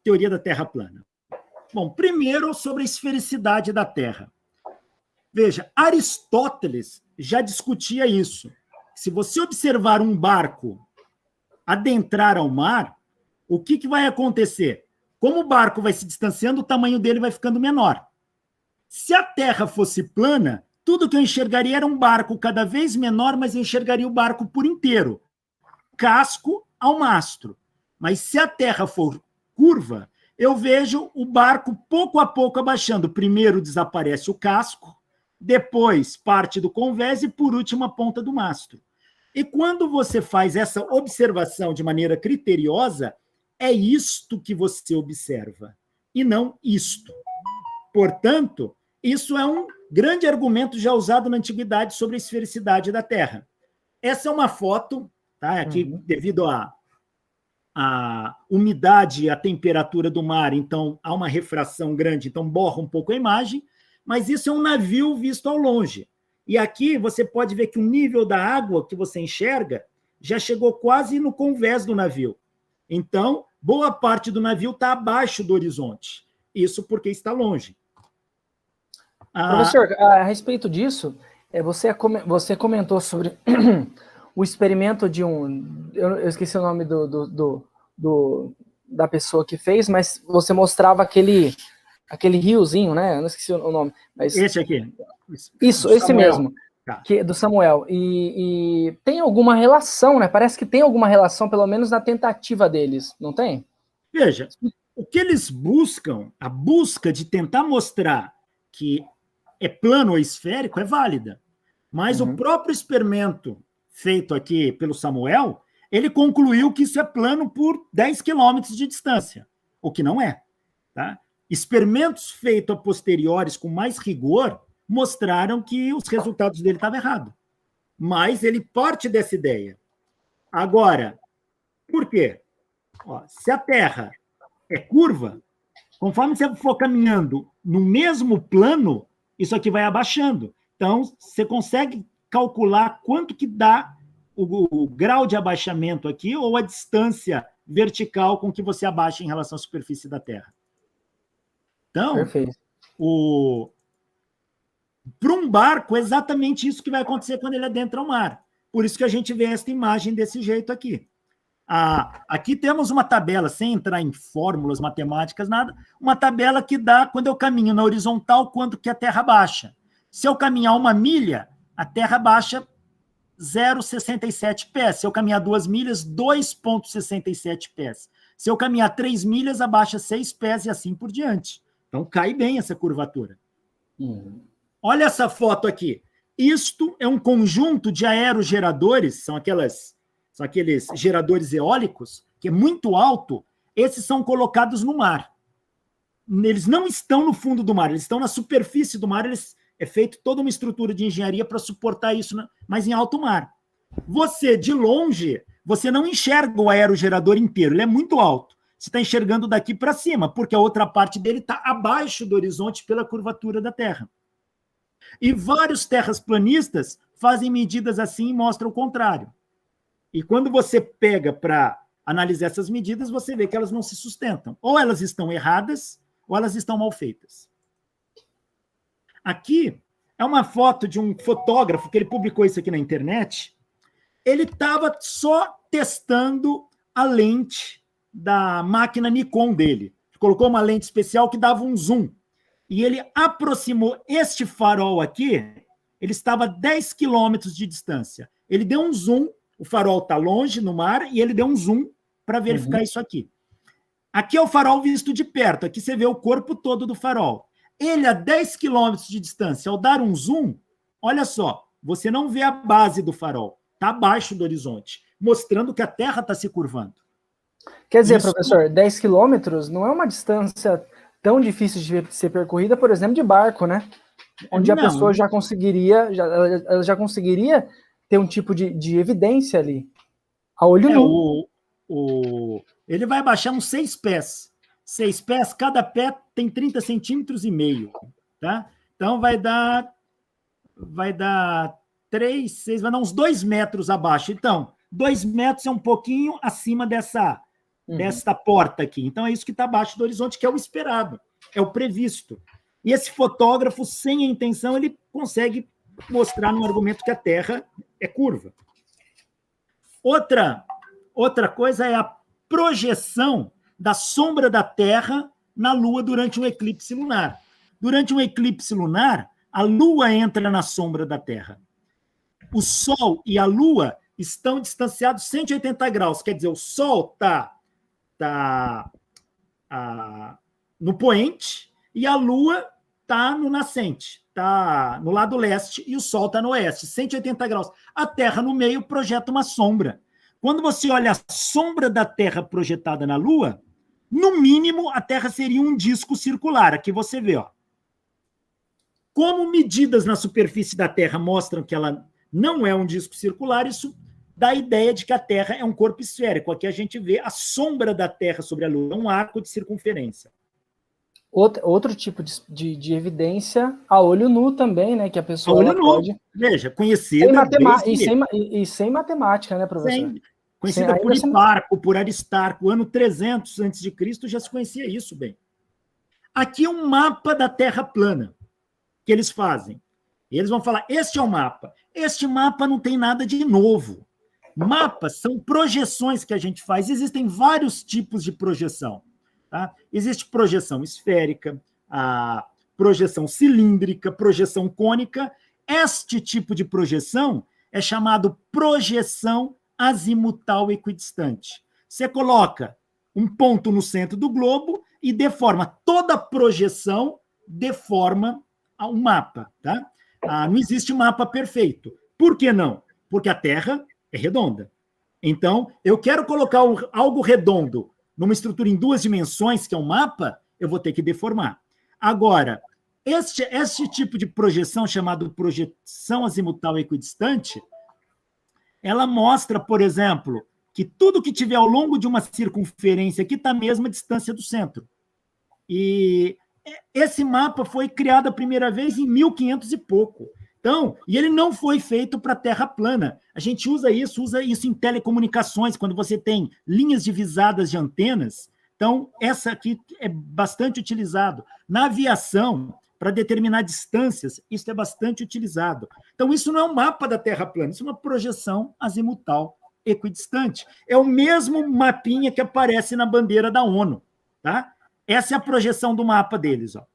teoria da Terra plana? Bom, primeiro, sobre a esfericidade da Terra. Veja, Aristóteles já discutia isso. Se você observar um barco adentrar ao mar, o que vai acontecer? Como o barco vai se distanciando, o tamanho dele vai ficando menor. Se a Terra fosse plana, tudo que eu enxergaria era um barco cada vez menor, mas eu enxergaria o barco por inteiro, casco ao mastro. Mas se a Terra for curva, eu vejo o barco pouco a pouco abaixando. Primeiro desaparece o casco, depois parte do convés e, por último, a ponta do mastro. E quando você faz essa observação de maneira criteriosa, é isto que você observa, e não isto. Portanto, isso é um grande argumento já usado na antiguidade sobre a esfericidade da Terra. Essa é uma foto, tá? Aqui, devido à umidade e à temperatura do mar, então há uma refração grande, então borra um pouco a imagem, mas isso é um navio visto ao longe. E aqui você pode ver que o nível da água que você enxerga já chegou quase no convés do navio. Então, boa parte do navio está abaixo do horizonte. Isso porque está longe. Professor, a respeito disso, você comentou sobre o experimento de eu esqueci o nome da pessoa que fez, mas você mostrava aquele riozinho, né? Eu não esqueci o nome. Mas, esse aqui. Isso, esse mesmo. Tá. Do Samuel. E tem alguma relação, né? Parece que tem alguma relação, pelo menos na tentativa deles, não tem? Veja, o que eles buscam, a busca de tentar mostrar que é plano ou esférico, é válida. Mas o próprio experimento feito aqui pelo Samuel, ele concluiu que isso é plano por 10 quilômetros de distância, o que não é. Tá? Experimentos feitos a posteriores com mais rigor mostraram que os resultados dele estavam errados. Mas ele parte dessa ideia. Agora, por quê? Se a Terra é curva, conforme você for caminhando no mesmo plano, isso aqui vai abaixando. Então, você consegue calcular quanto que dá o grau de abaixamento aqui ou a distância vertical com que você abaixa em relação à superfície da Terra. Então, para um barco, é exatamente isso que vai acontecer quando ele adentra o mar. Por isso que a gente vê esta imagem desse jeito aqui. Aqui temos uma tabela, sem entrar em fórmulas matemáticas, nada, uma tabela que dá, quando eu caminho na horizontal, quanto que a Terra baixa. Se eu caminhar 1 milha, a Terra baixa 0,67 pés. Se eu caminhar 2 milhas, 2,67 pés. Se eu caminhar 3 milhas, abaixa 6 pés e assim por diante. Então, cai bem essa curvatura. Olha essa foto aqui. Isto é um conjunto de aerogeradores, são aqueles geradores eólicos, que é muito alto, esses são colocados no mar. eles não estão no fundo do mar, eles estão na superfície do mar, é feito toda uma estrutura de engenharia para suportar isso, mas em alto mar. Você, de longe, você não enxerga o aerogerador inteiro, ele é muito alto. Você está enxergando daqui para cima, porque a outra parte dele está abaixo do horizonte pela curvatura da Terra. E vários terraplanistas fazem medidas assim e mostram o contrário. E quando você pega para analisar essas medidas, você vê que elas não se sustentam. Ou elas estão erradas, ou elas estão mal feitas. Aqui é uma foto de um fotógrafo que ele publicou isso aqui na internet. Ele estava só testando a lente da máquina Nikon dele. Colocou uma lente especial que dava um zoom. E ele aproximou este farol aqui, ele estava a 10 quilômetros de distância. Ele deu um zoom, o farol está longe no mar, e ele deu um zoom para verificar isso aqui. Aqui é o farol visto de perto, aqui você vê o corpo todo do farol. Ele a 10 quilômetros de distância, ao dar um zoom, olha só, você não vê a base do farol, está abaixo do horizonte, mostrando que a Terra está se curvando. Quer dizer, professor, 10 quilômetros não é uma distância tão difícil de ser percorrida, por exemplo, de barco, né? Onde a pessoa já conseguiria, ela já conseguiria ter um tipo de evidência ali, a olho nu. Ele vai baixar uns 6 pés. 6 pés, cada pé tem 30 centímetros e meio, tá? Então vai dar 3, 6, vai dar uns 2 metros abaixo. Então, 2 metros é um pouquinho acima desta porta aqui. Então, é isso que está abaixo do horizonte, que é o esperado, é o previsto. E esse fotógrafo, sem a intenção, ele consegue mostrar no argumento que a Terra é curva. Outra coisa é a projeção da sombra da Terra na Lua durante um eclipse lunar. Durante um eclipse lunar, a Lua entra na sombra da Terra. O Sol e a Lua estão distanciados 180 graus, quer dizer, o Sol está no poente e a Lua está no nascente, está no lado leste e o Sol está no oeste, 180 graus. A Terra no meio projeta uma sombra. Quando você olha a sombra da Terra projetada na Lua, no mínimo a Terra seria um disco circular. Aqui você vê, ó. Como medidas na superfície da Terra mostram que ela não é um disco circular, isso dá a ideia de que a Terra é um corpo esférico. Aqui a gente vê a sombra da Terra sobre a Lua, um arco de circunferência. Outro tipo de evidência a olho nu também, né? Que a pessoa olho nu, pode... Veja, conhecida... sem matemática, né, professor? Conhecida por Hiparco, por Aristarco, ano 300 a.C., já se conhecia isso bem. Aqui é um mapa da Terra plana que eles fazem. E eles vão falar, este é o mapa. Este mapa não tem nada de novo. Mapas são projeções que a gente faz. Existem vários tipos de projeção. Tá? Existe projeção esférica, a projeção cilíndrica, projeção cônica. Este tipo de projeção é chamado projeção azimutal equidistante. Você coloca um ponto no centro do globo e deforma. Toda projeção deforma um mapa. Tá? Não existe mapa perfeito. Por que não? Porque a Terra é redonda. Então, eu quero colocar algo redondo numa estrutura em 2 dimensões, que é um mapa, eu vou ter que deformar. Agora, este tipo de projeção, chamado projeção azimutal equidistante, ela mostra, por exemplo, que tudo que tiver ao longo de uma circunferência aqui está à mesma distância do centro. E esse mapa foi criado a primeira vez em 1500 e pouco. Então, e ele não foi feito para a Terra plana. A gente usa isso em telecomunicações, quando você tem linhas divisadas de antenas. Então, essa aqui é bastante utilizado. Na aviação, para determinar distâncias, isso é bastante utilizado. Então, isso não é um mapa da Terra plana, isso é uma projeção azimutal equidistante. É o mesmo mapinha que aparece na bandeira da ONU. Tá? Essa é a projeção do mapa deles. Ó.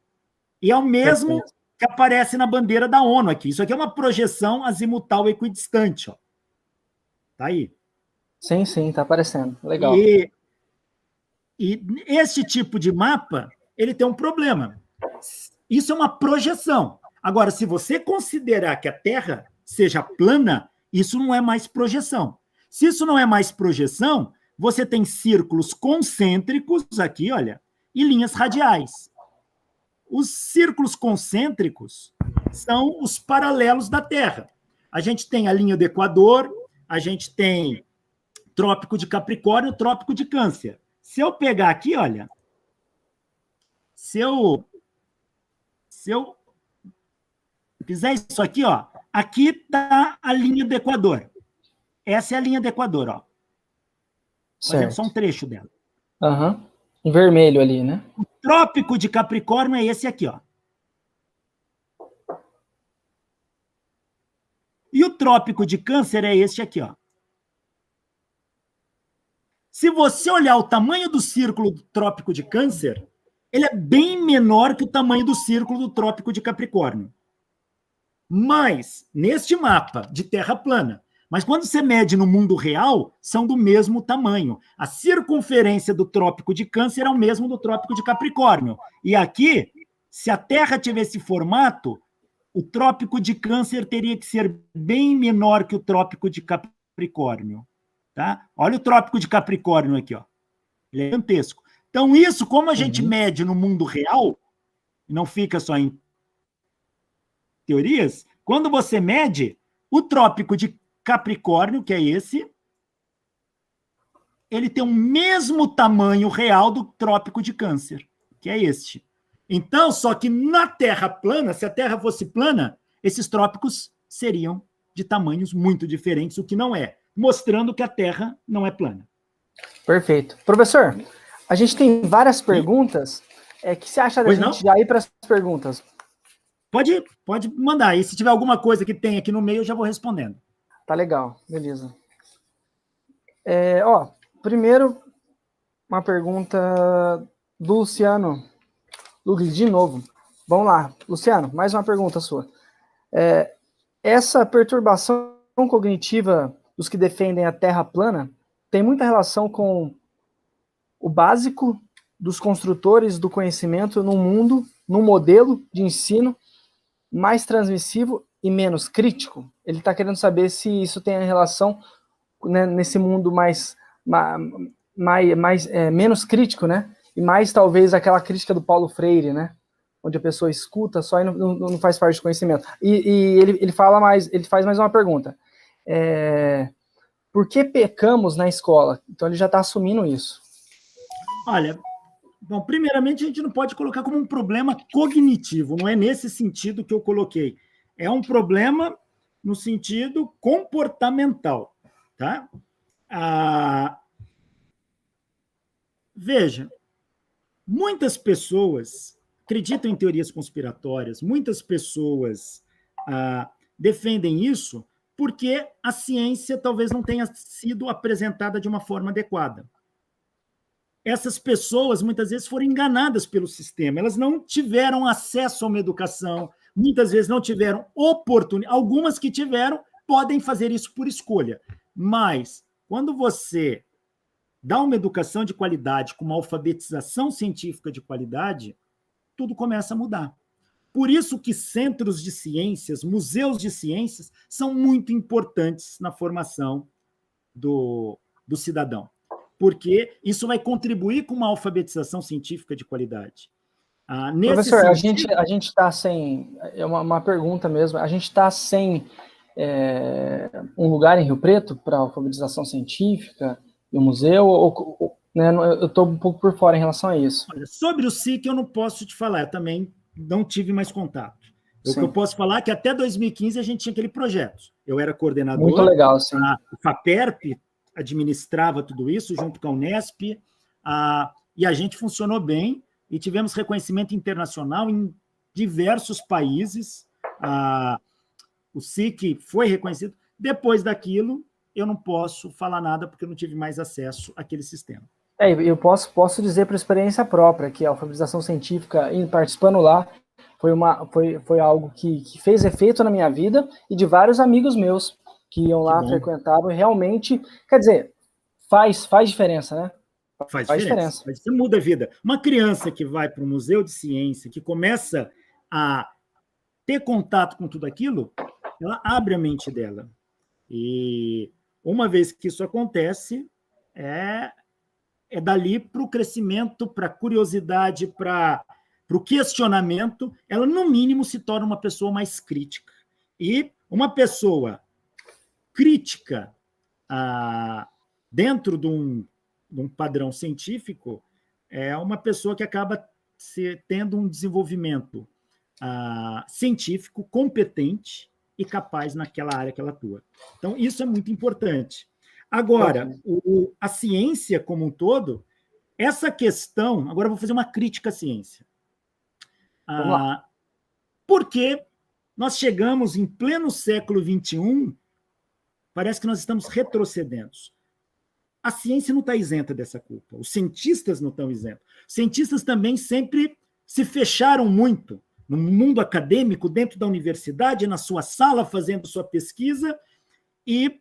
E é o mesmo que aparece na bandeira da ONU aqui. Isso aqui é uma projeção azimutal equidistante. Ó. Tá aí. Sim, está aparecendo. Legal. E esse tipo de mapa, ele tem um problema. Isso é uma projeção. Agora, se você considerar que a Terra seja plana, isso não é mais projeção. Se isso não é mais projeção, você tem círculos concêntricos aqui, olha, e linhas radiais. Os círculos concêntricos são os paralelos da Terra. A gente tem a linha do Equador, a gente tem Trópico de Capricórnio, Trópico de Câncer. Se eu pegar aqui, olha, se eu fizer isso aqui, ó, aqui está a linha do Equador. Essa é a linha do Equador, ó. Por exemplo, só um trecho dela. Uhum. Em vermelho ali, né? O Trópico de Capricórnio é esse aqui, ó. E o Trópico de Câncer é este aqui, ó. Se você olhar o tamanho do círculo do Trópico de Câncer, ele é bem menor que o tamanho do círculo do Trópico de Capricórnio. Mas, neste mapa de Terra plana, mas quando você mede no mundo real, são do mesmo tamanho. A circunferência do Trópico de Câncer é o mesmo do Trópico de Capricórnio. E aqui, se a Terra tivesse formato, o Trópico de Câncer teria que ser bem menor que o Trópico de Capricórnio. Tá? Olha o Trópico de Capricórnio aqui, ó. Ele é gigantesco. Então, isso, como a gente mede no mundo real, não fica só em teorias, quando você mede, o Trópico de Capricórnio, que é esse, ele tem o mesmo tamanho real do Trópico de Câncer, que é este. Então, só que na Terra plana, se a Terra fosse plana, esses trópicos seriam de tamanhos muito diferentes, o que não é, mostrando que a Terra não é plana. Perfeito. Professor, a gente tem várias perguntas. Que você acha da gente já ir para as perguntas? Pode mandar. E se tiver alguma coisa que tem aqui no meio, eu já vou respondendo. Tá legal, beleza. Primeiro, uma pergunta do Luciano. Lucas, de novo. Vamos lá. Luciano, mais uma pergunta sua. Essa perturbação cognitiva dos que defendem a Terra plana tem muita relação com o básico dos construtores do conhecimento no mundo, num modelo de ensino mais transmissivo e menos crítico? Ele está querendo saber se isso tem relação, né, nesse mundo menos crítico, né? E mais talvez aquela crítica do Paulo Freire, né? Onde a pessoa escuta só e não faz parte do conhecimento. E ele faz mais uma pergunta. Por que pecamos na escola? Então ele já está assumindo isso. Olha, bom, primeiramente a gente não pode colocar como um problema cognitivo, não é nesse sentido que eu coloquei. É um problema no sentido comportamental, tá? Veja, muitas pessoas acreditam em teorias conspiratórias, muitas pessoas defendem isso porque a ciência talvez não tenha sido apresentada de uma forma adequada. Essas pessoas, muitas vezes, foram enganadas pelo sistema. Elas não tiveram acesso a uma educação, muitas vezes não tiveram oportunidade. Algumas que tiveram podem fazer isso por escolha. Mas, quando você dá uma educação de qualidade, com uma alfabetização científica de qualidade, tudo começa a mudar. Por isso que centros de ciências, museus de ciências, são muito importantes na formação do cidadão, porque isso vai contribuir com uma alfabetização científica de qualidade. Professor, sentido... a gente está sem... É uma pergunta mesmo. A gente está sem um lugar em Rio Preto para alfabetização científica e um museu? Né, eu estou um pouco por fora em relação a isso. Olha, sobre o SIC eu não posso te falar, eu também não tive mais contato. O que eu posso falar é que até 2015 a gente tinha aquele projeto. Eu era coordenador. Muito legal, sim. O FAPERP administrava tudo isso, junto com a Unesp, e a gente funcionou bem, e tivemos reconhecimento internacional em diversos países. O SIC foi reconhecido. Depois daquilo, eu não posso falar nada, porque eu não tive mais acesso àquele sistema. Eu posso dizer por experiência própria que a alfabetização científica, participando lá, foi algo que fez efeito na minha vida e de vários amigos meus que iam lá, frequentavam, e realmente, quer dizer, faz diferença, né? Faz diferença. Você muda a vida. Uma criança que vai para um museu de ciência, que começa a ter contato com tudo aquilo, ela abre a mente dela. E uma vez que isso acontece, é dali para o crescimento, para a curiosidade, para para o questionamento, ela, no mínimo, se torna uma pessoa mais crítica. E uma pessoa crítica dentro de um padrão científico é uma pessoa que acaba tendo um desenvolvimento científico competente e capaz naquela área que ela atua. Então, isso é muito importante. Agora, a ciência como um todo, essa questão... Agora eu vou fazer uma crítica à ciência. Porque nós chegamos em pleno século XXI, parece que nós estamos retrocedendo. A ciência não está isenta dessa culpa. Os cientistas não estão isentos. Os cientistas também sempre se fecharam muito no mundo acadêmico, dentro da universidade, na sua sala, fazendo sua pesquisa, e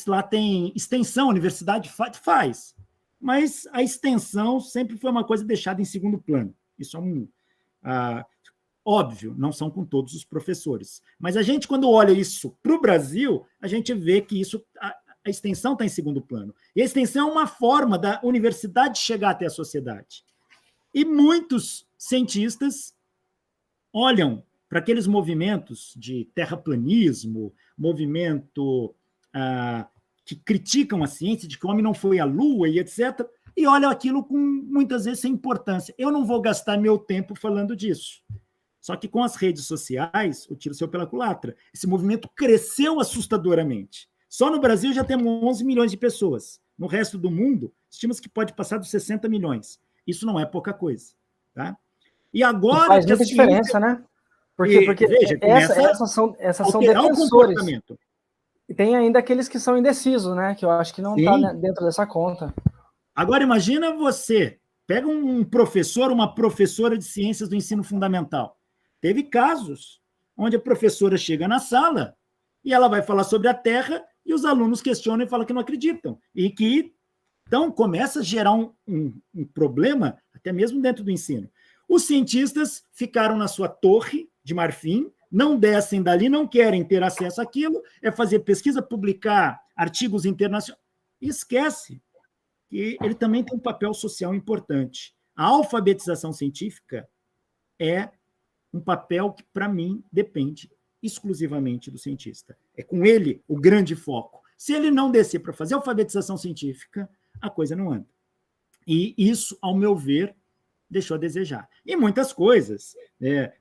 lá tem extensão, a universidade faz, mas a extensão sempre foi uma coisa deixada em segundo plano. Isso é óbvio, não são com todos os professores. Mas a gente, quando olha isso para o Brasil, a gente vê que a extensão está em segundo plano. E a extensão é uma forma da universidade chegar até a sociedade. E muitos cientistas olham para aqueles movimentos de terraplanismo, movimento que criticam a ciência, de que o homem não foi à Lua e etc., e olham aquilo com, muitas vezes, sem importância. Eu não vou gastar meu tempo falando disso. Só que com as redes sociais, o tiro saiu pela culatra. Esse movimento cresceu assustadoramente. Só no Brasil já temos 11 milhões de pessoas. No resto do mundo, estima-se que pode passar dos 60 milhões. Isso não é pouca coisa. Tá? E agora... Faz muita diferença, né? Porque veja, essas são defensores. E tem ainda aqueles que são indecisos, né? Que eu acho que não está dentro dessa conta. Agora, imagina você, pega um professor, uma professora de ciências do ensino fundamental. Teve casos onde a professora chega na sala e ela vai falar sobre a Terra e os alunos questionam e falam que não acreditam. E que, então, começa a gerar um problema, até mesmo dentro do ensino. Os cientistas ficaram na sua torre de marfim, não descem dali, não querem ter acesso àquilo, é fazer pesquisa, publicar artigos internacionais. E esquece que ele também tem um papel social importante. A alfabetização científica é um papel que, para mim, depende exclusivamente do cientista. É com ele o grande foco. Se ele não descer para fazer alfabetização científica, a coisa não anda. E isso, ao meu ver, deixou a desejar. E muitas coisas.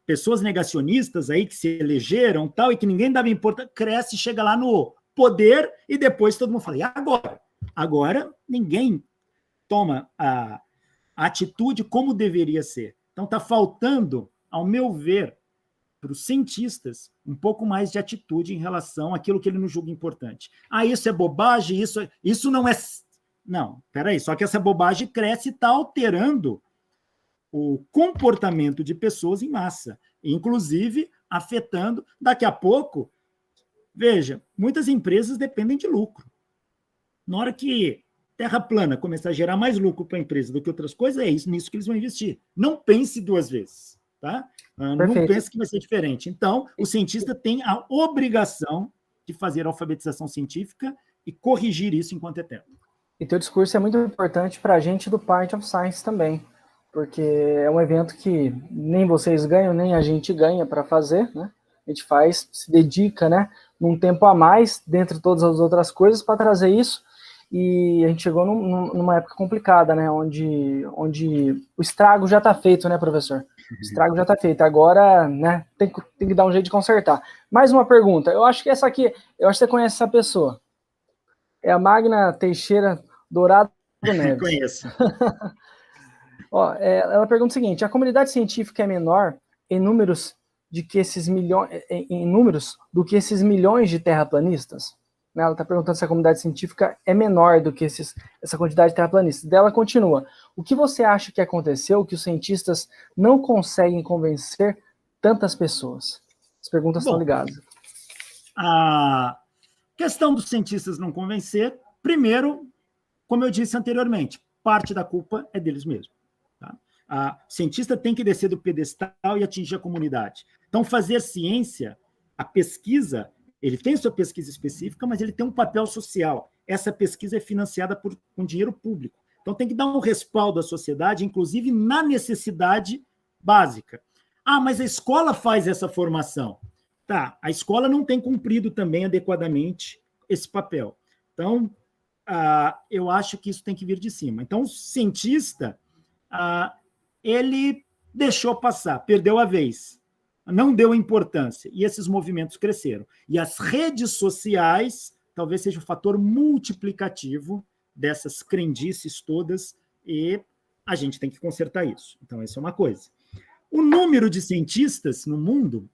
Pessoas negacionistas aí que se elegeram tal, e que ninguém dava importância, cresce, chega lá no poder e depois todo mundo fala, e agora? Agora ninguém toma a atitude como deveria ser. Então está faltando, ao meu ver, para os cientistas, um pouco mais de atitude em relação àquilo que ele não julga importante. Isso é bobagem, isso não é... Não, peraí, só que essa bobagem cresce e está alterando o comportamento de pessoas em massa, inclusive afetando, daqui a pouco, veja, muitas empresas dependem de lucro. Na hora que Terra plana começar a gerar mais lucro para a empresa do que outras coisas, é nisso que eles vão investir. Não pense duas vezes. Tá? Não pense que vai ser diferente. Então, o cientista tem a obrigação de fazer a alfabetização científica e corrigir isso enquanto é tempo. E teu discurso é muito importante para a gente do Part of Science também, porque é um evento que nem vocês ganham, nem a gente ganha para fazer, né? A gente faz, se dedica, né, num tempo a mais, dentre todas as outras coisas, para trazer isso. E a gente chegou numa época complicada, né, onde o estrago já está feito, né, professor? O estrago já está feito. Agora, né, tem que dar um jeito de consertar. Mais uma pergunta. Eu acho que essa aqui, eu acho que você conhece essa pessoa. É a Magna Teixeira Dourado Neves. Conheço. Ela pergunta o seguinte: a comunidade científica é menor em números do que esses milhões de terraplanistas? Ela está perguntando se a comunidade científica é menor do que essa quantidade de terraplanistas. Dela continua: o que você acha que aconteceu que os cientistas não conseguem convencer tantas pessoas? As perguntas estão ligadas. A questão dos cientistas não convencer, primeiro, como eu disse anteriormente, parte da culpa é deles mesmos. Tá? O cientista tem que descer do pedestal e atingir a comunidade. Então, fazer ciência, a pesquisa, ele tem sua pesquisa específica, mas ele tem um papel social. Essa pesquisa é financiada com dinheiro público. Então, Então, tem que dar um respaldo à sociedade, inclusive na necessidade básica. Ah, mas a escola faz essa formação. Tá, a escola não tem cumprido também adequadamente esse papel. Então, eu acho que isso tem que vir de cima. Então, o cientista, ele deixou passar, perdeu a vez, não deu importância, e esses movimentos cresceram. E as redes sociais talvez seja o fator multiplicativo dessas crendices todas, e a gente tem que consertar isso. Então, essa é uma coisa. O número de cientistas no mundo,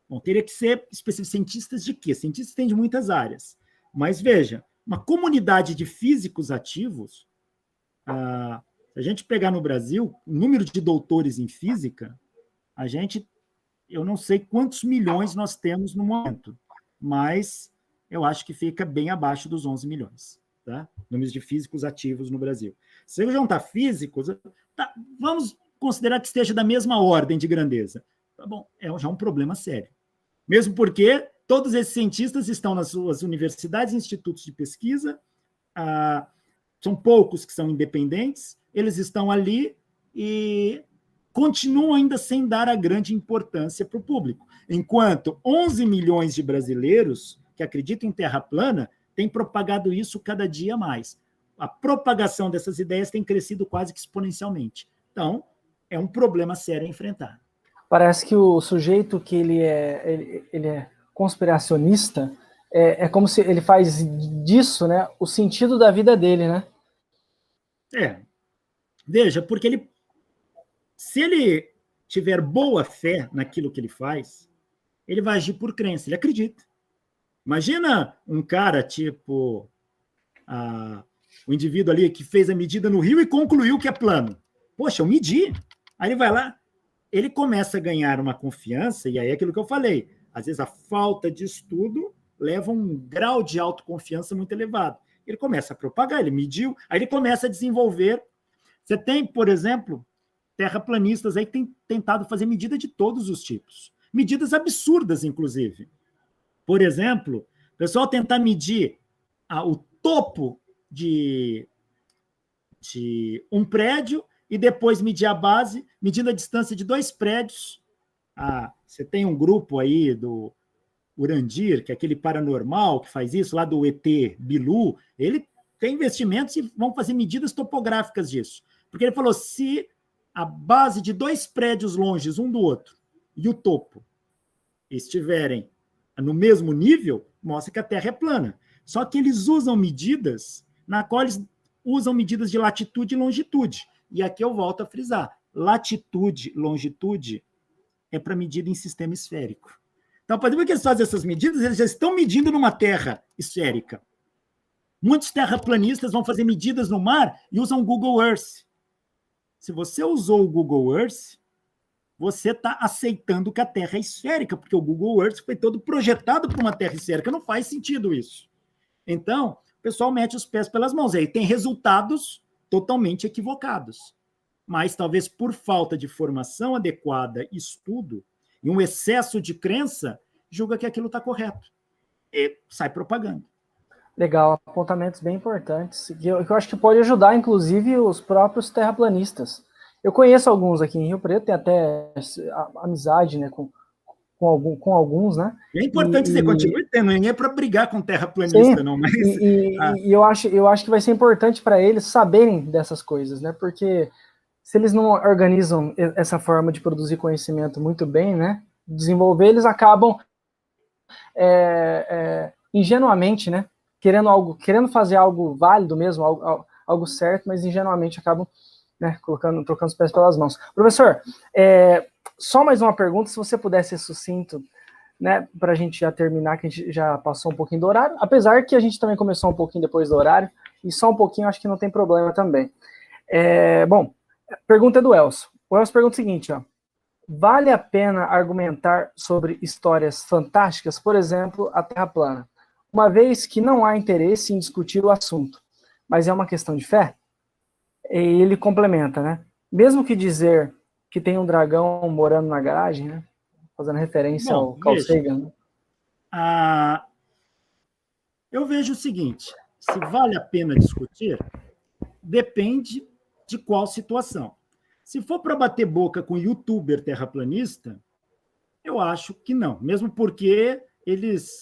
bom, teria que ser específico. Cientistas de quê? Cientistas tem de muitas áreas. Mas, veja, uma comunidade de físicos ativos, se a gente pegar no Brasil, o número de doutores em física, eu não sei quantos milhões nós temos no momento, mas eu acho que fica bem abaixo dos 11 milhões, tá? Números de físicos ativos no Brasil. Se eu juntar físicos, tá, vamos considerar que esteja da mesma ordem de grandeza. Tá bom, é já um problema sério. Mesmo porque todos esses cientistas estão nas suas universidades e institutos de pesquisa, são poucos que são independentes, eles estão ali e continuam ainda sem dar a grande importância para o público. Enquanto 11 milhões de brasileiros que acreditam em terra plana têm propagado isso cada dia mais. A propagação dessas ideias tem crescido quase que exponencialmente. Então, é um problema sério a enfrentar. Parece que o sujeito que ele é conspiracionista, é como se ele faz disso, né, o sentido da vida dele, né? Veja, porque se ele tiver boa fé naquilo que ele faz, ele vai agir por crença, ele acredita. Imagina um cara tipo o indivíduo ali que fez a medida no Rio e concluiu que é plano. Poxa, eu medi. Aí ele vai lá, ele começa a ganhar uma confiança, e aí é aquilo que eu falei, às vezes a falta de estudo leva a um grau de autoconfiança muito elevado. Ele começa a propagar, ele mediu, aí ele começa a desenvolver. Você tem, por exemplo, terraplanistas aí que têm tentado fazer medida de todos os tipos. Medidas absurdas, inclusive. Por exemplo, o pessoal tentar medir o topo de um prédio e depois medir a base, medindo a distância de 2 prédios. Você tem um grupo aí do Urandir, que é aquele paranormal que faz isso, lá do ET Bilu, ele tem investimentos e vão fazer medidas topográficas disso. Porque ele falou, se a base de 2 prédios longes um do outro e o topo estiverem no mesmo nível, mostra que a Terra é plana. Só que eles usam medidas na qual eles usam medidas de latitude e longitude. E aqui eu volto a frisar. Latitude, longitude é para medida em sistema esférico. Então, para ver que eles fazem essas medidas, eles já estão medindo numa Terra esférica. Muitos terraplanistas vão fazer medidas no mar e usam o Google Earth. Se você usou o Google Earth, você está aceitando que a Terra é esférica, porque o Google Earth foi todo projetado para uma Terra esférica. Não faz sentido isso. Então, o pessoal mete os pés pelas mãos. Aí tem resultados totalmente equivocados. Mas talvez por falta de formação adequada, estudo, e um excesso de crença, julga que aquilo está correto. E sai propagando. Legal, apontamentos bem importantes, que eu acho que pode ajudar, inclusive, os próprios terraplanistas. Eu conheço alguns aqui em Rio Preto, tem até amizade, né, com alguns, né? É importante dizer, continue tendo, nem é para brigar com terraplanista, sim, não, mas... E eu acho que vai ser importante para eles saberem dessas coisas, né? Porque se eles não organizam essa forma de produzir conhecimento muito bem, né? Desenvolver, eles acabam ingenuamente, né? Querendo fazer algo válido mesmo, algo certo, mas ingenuamente acabam, né, trocando os pés pelas mãos. Professor, só mais uma pergunta, se você pudesse ser sucinto, né, para a gente já terminar, que a gente já passou um pouquinho do horário, apesar que a gente também começou um pouquinho depois do horário, e só um pouquinho acho que não tem problema também. Bom, pergunta é do Elcio. O Elcio pergunta o seguinte, ó, vale a pena argumentar sobre histórias fantásticas, por exemplo, a Terra plana, uma vez que não há interesse em discutir o assunto, mas é uma questão de fé? E ele complementa, né? Mesmo que dizer que tem um dragão morando na garagem, né? Fazendo referência ao Carl Sagan. Eu vejo o seguinte, se vale a pena discutir, depende de qual situação. Se for para bater boca com youtuber terraplanista, eu acho que não, mesmo porque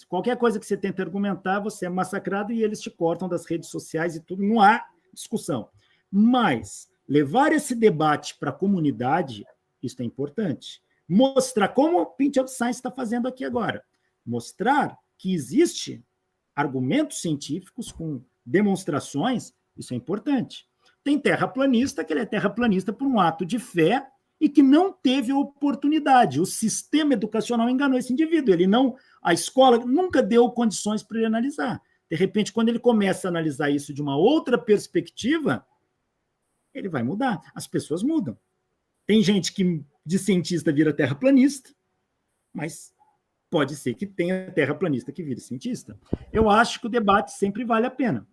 qualquer coisa que você tenta argumentar, você é massacrado e eles te cortam das redes sociais e tudo, não há discussão. Mas levar esse debate para a comunidade, isso é importante. Mostrar, como o Pint of Science está fazendo aqui agora, mostrar que existe argumentos científicos com demonstrações, isso é importante. Tem terraplanista que ele é terraplanista por um ato de fé e que não teve oportunidade. O sistema educacional enganou esse indivíduo. A escola nunca deu condições para ele analisar. De repente, quando ele começa a analisar isso de uma outra perspectiva, ele vai mudar. As pessoas mudam. Tem gente que de cientista vira terraplanista, mas pode ser que tenha terraplanista que vire cientista. Eu acho que o debate sempre vale a pena.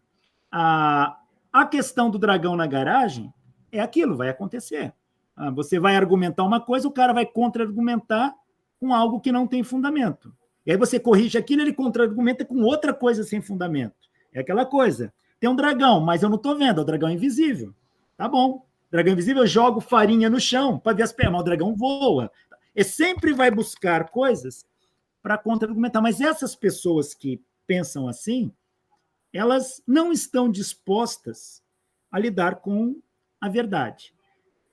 A questão do dragão na garagem é aquilo, vai acontecer. Você vai argumentar uma coisa, o cara vai contra-argumentar com algo que não tem fundamento. E aí você corrige aquilo, ele contra-argumenta com outra coisa sem fundamento. É aquela coisa. Tem um dragão, mas eu não estou vendo, é o dragão invisível. Tá bom. Dragão invisível, eu jogo farinha no chão para ver as pernas, mas o dragão voa. E sempre vai buscar coisas para contra-argumentar. Mas essas pessoas que pensam assim, elas não estão dispostas a lidar com a verdade.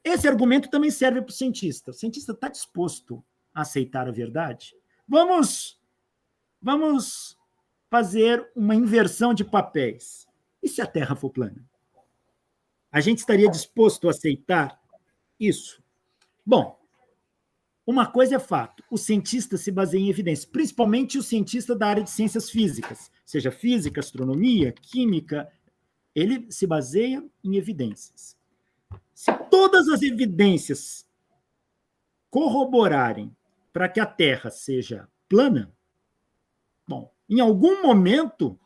Esse argumento também serve para o cientista. O cientista está disposto a aceitar a verdade? Vamos fazer uma inversão de papéis. E se a Terra for plana? A gente estaria disposto a aceitar isso? Bom, uma coisa é fato, o cientista se baseia em evidências, principalmente o cientista da área de ciências físicas, seja física, astronomia, química, ele se baseia em evidências. Se todas as evidências corroborarem para que a Terra seja plana, bom, em algum momento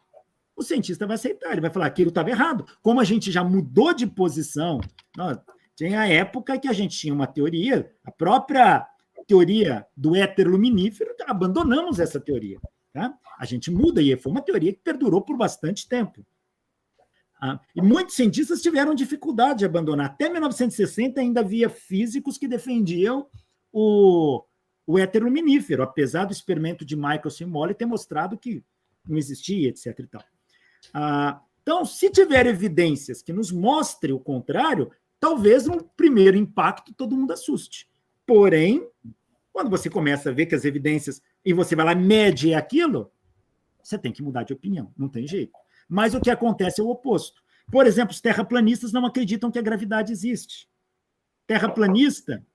o cientista vai aceitar, ele vai falar que aquilo estava errado. Como a gente já mudou de posição, tinha a época que a gente tinha uma teoria, a própria teoria do éter luminífero, abandonamos essa teoria. Tá? A gente muda, e foi uma teoria que perdurou por bastante tempo. E muitos cientistas tiveram dificuldade de abandonar. Até 1960 ainda havia físicos que defendiam o éter luminífero, apesar do experimento de Michelson e Molly ter mostrado que não existia, etc. E tal. Então, se tiver evidências que nos mostrem o contrário, talvez no primeiro impacto todo mundo assuste. Porém, quando você começa a ver que as evidências, e você vai lá mede aquilo, você tem que mudar de opinião, não tem jeito. Mas o que acontece é o oposto. Por exemplo, os terraplanistas não acreditam que a gravidade existe. Terraplanista,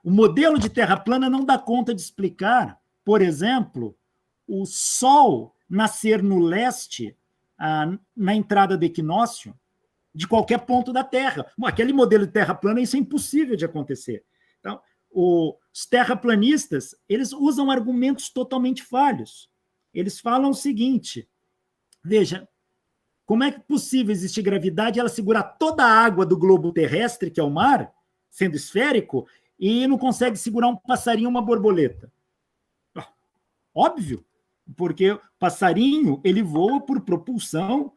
o modelo de terra plana não dá conta de explicar, por exemplo, o Sol nascer no leste, na entrada do equinócio, de qualquer ponto da Terra. Aquele modelo de terra plana, isso é impossível de acontecer. Então, os terraplanistas, eles usam argumentos totalmente falhos. Eles falam o seguinte, veja, como é possível existir gravidade e ela segurar toda a água do globo terrestre, que é o mar, sendo esférico, e não consegue segurar um passarinho, uma borboleta? Óbvio, porque o passarinho ele voa por propulsão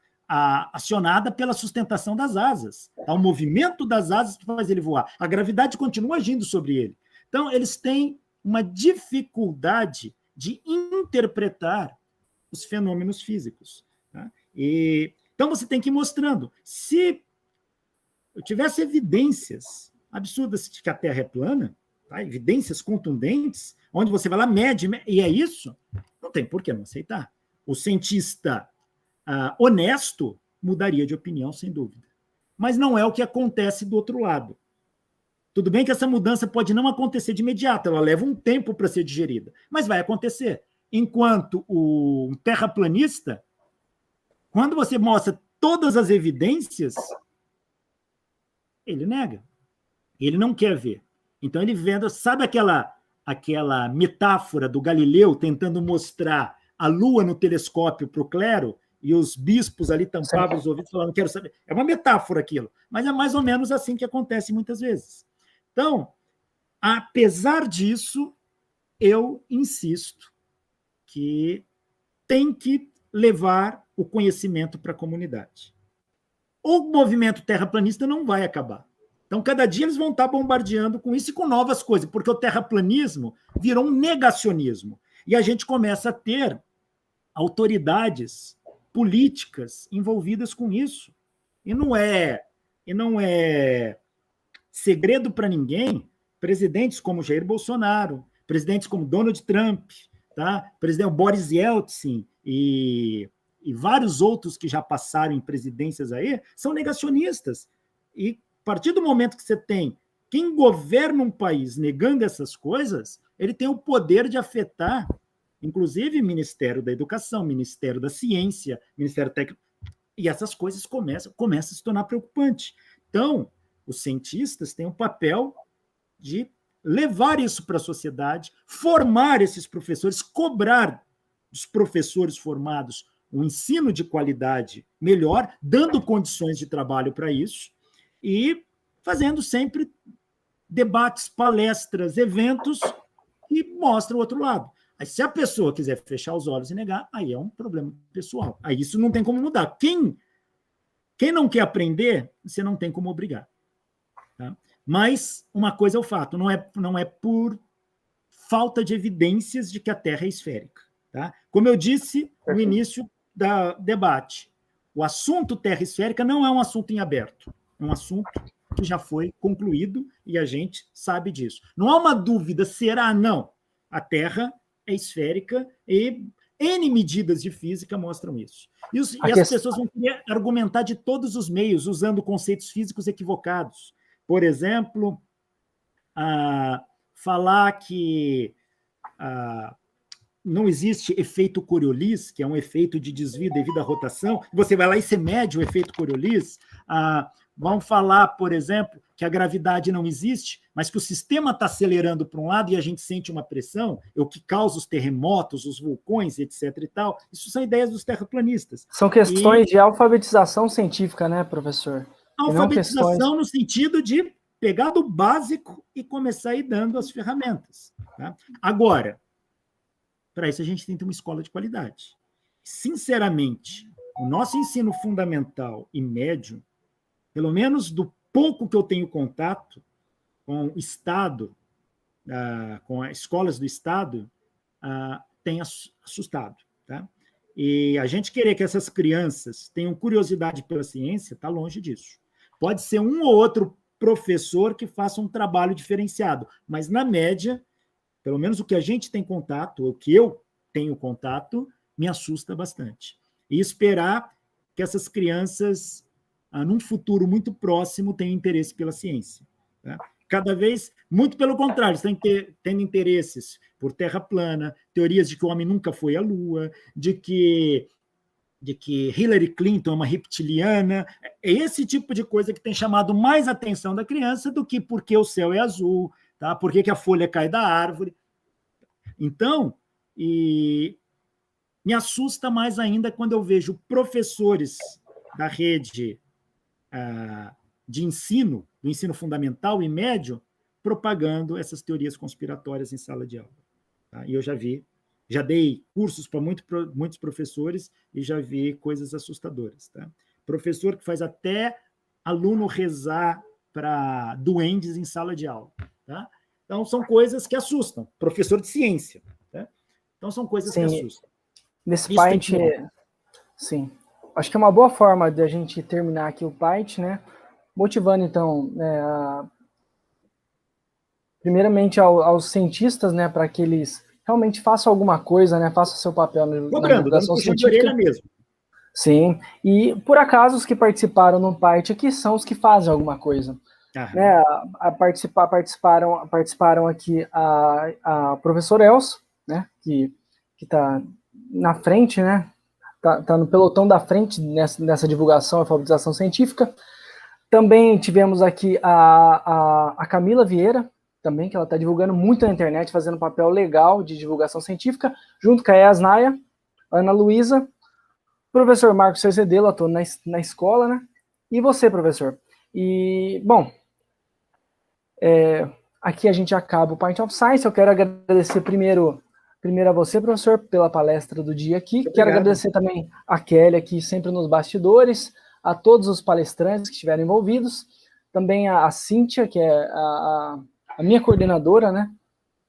acionada pela sustentação das asas. É o movimento das asas que faz ele voar. A gravidade continua agindo sobre ele. Então, eles têm uma dificuldade de interpretar os fenômenos físicos. Tá? Então, você tem que ir mostrando. Se eu tivesse evidências absurdas de que a Terra é plana, tá? Evidências contundentes, onde você vai lá, mede, e é isso, não tem por que não aceitar. O cientista honesto mudaria de opinião, sem dúvida. Mas não é o que acontece do outro lado. Tudo bem que essa mudança pode não acontecer de imediato, ela leva um tempo para ser digerida, mas vai acontecer. Enquanto o terraplanista, quando você mostra todas as evidências, ele nega. Ele não quer ver. Então ele vendo, sabe aquela metáfora do Galileu tentando mostrar a Lua no telescópio para o clero e os bispos ali tampavam os ouvidos falando, quero saber. É uma metáfora aquilo, mas é mais ou menos assim que acontece muitas vezes. Então, apesar disso, eu insisto que tem que levar o conhecimento para a comunidade. o movimento terraplanista não vai acabar. Então, cada dia eles vão estar bombardeando com isso e com novas coisas, porque o terraplanismo virou um negacionismo. E a gente começa a ter autoridades políticas envolvidas com isso. E não é segredo para ninguém, presidentes como Jair Bolsonaro, presidentes como Donald Trump, tá? Presidente Boris Yeltsin e vários outros que já passaram em presidências aí, são negacionistas. E a partir do momento que você tem quem governa um país negando essas coisas, ele tem o poder de afetar, inclusive, Ministério da Educação, Ministério da Ciência, Ministério Técnico, e essas coisas começam a se tornar preocupante. Então, os cientistas têm o papel de levar isso para a sociedade, formar esses professores, cobrar dos professores formados um ensino de qualidade melhor, dando condições de trabalho para isso, e fazendo sempre debates, palestras, eventos que mostram o outro lado. Aí, se a pessoa quiser fechar os olhos e negar, aí é um problema pessoal. Aí isso não tem como mudar. Quem não quer aprender, você não tem como obrigar. Tá? Mas uma coisa é o fato, não é por falta de evidências de que a Terra é esférica. Tá? Como eu disse no início do debate, o assunto Terra esférica não é um assunto em aberto, é um assunto que já foi concluído e a gente sabe disso. Não há uma dúvida, será? Não. A Terra é esférica e N medidas de física mostram isso. E as pessoas vão querer argumentar de todos os meios, usando conceitos físicos equivocados. Por exemplo, falar que não existe efeito Coriolis, que é um efeito de desvio devido à rotação, você vai lá e você mede o efeito Coriolis. Vão falar, por exemplo, que a gravidade não existe, mas que o sistema está acelerando para um lado e a gente sente uma pressão, o que causa os terremotos, os vulcões, etc. e tal. Isso são ideias dos terraplanistas. São questões de alfabetização científica, né, professor? Alfabetização no sentido de pegar do básico e começar a ir dando as ferramentas. Tá? Agora, para isso a gente tem que ter uma escola de qualidade. Sinceramente, o nosso ensino fundamental e médio, pelo menos do pouco que eu tenho contato com o Estado, com as escolas do Estado, tem assustado. Tá? E a gente querer que essas crianças tenham curiosidade pela ciência está longe disso. Pode ser um ou outro professor que faça um trabalho diferenciado, mas, na média, pelo menos o que a gente tem contato, o que eu tenho contato, me assusta bastante. E esperar que essas crianças, num futuro muito próximo, tenham interesse pela ciência. Tá? Cada vez, muito pelo contrário, estão tendo interesses por terra plana, teorias de que o homem nunca foi à Lua, de que Hillary Clinton é uma reptiliana. É esse tipo de coisa que tem chamado mais atenção da criança do que porque o céu é azul, tá? Por que a folha cai da árvore. Então, me assusta mais ainda quando eu vejo professores da rede de ensino, do ensino fundamental e médio, propagando essas teorias conspiratórias em sala de aula. Tá? E eu já dei cursos para muitos professores e já vi coisas assustadoras. Tá? Professor que faz até aluno rezar para duendes em sala de aula. Tá? Então, são coisas que assustam. Professor de ciência. Tá? Então, são coisas que assustam. Nesse PAIT, sim. Acho que é uma boa forma de a gente terminar aqui o PAIT, né? Motivando, então, primeiramente aos cientistas, né, para que eles realmente façam alguma coisa, né, façam seu papel na divulgação científica. Mesmo. Sim, e por acaso os que participaram no PAIT aqui são os que fazem alguma coisa. Né, participaram aqui a professora Elcio, né, que está na frente, né, tá no pelotão da frente nessa divulgação, alfabetização científica. Também tivemos aqui a Camila Vieira, também, que ela está divulgando muito na internet, fazendo um papel legal de divulgação científica, junto com a Yasnaya, Ana Luísa, professor Marcos Cerzedelo, estou na escola, né? E você, professor? E, bom, aqui a gente acaba o Pint of Science. Eu quero agradecer primeiro a você, professor, pela palestra do dia aqui. Obrigado. Quero agradecer também a Kelly aqui, sempre nos bastidores, a todos os palestrantes que estiveram envolvidos, também a Cíntia, que é a minha coordenadora, né,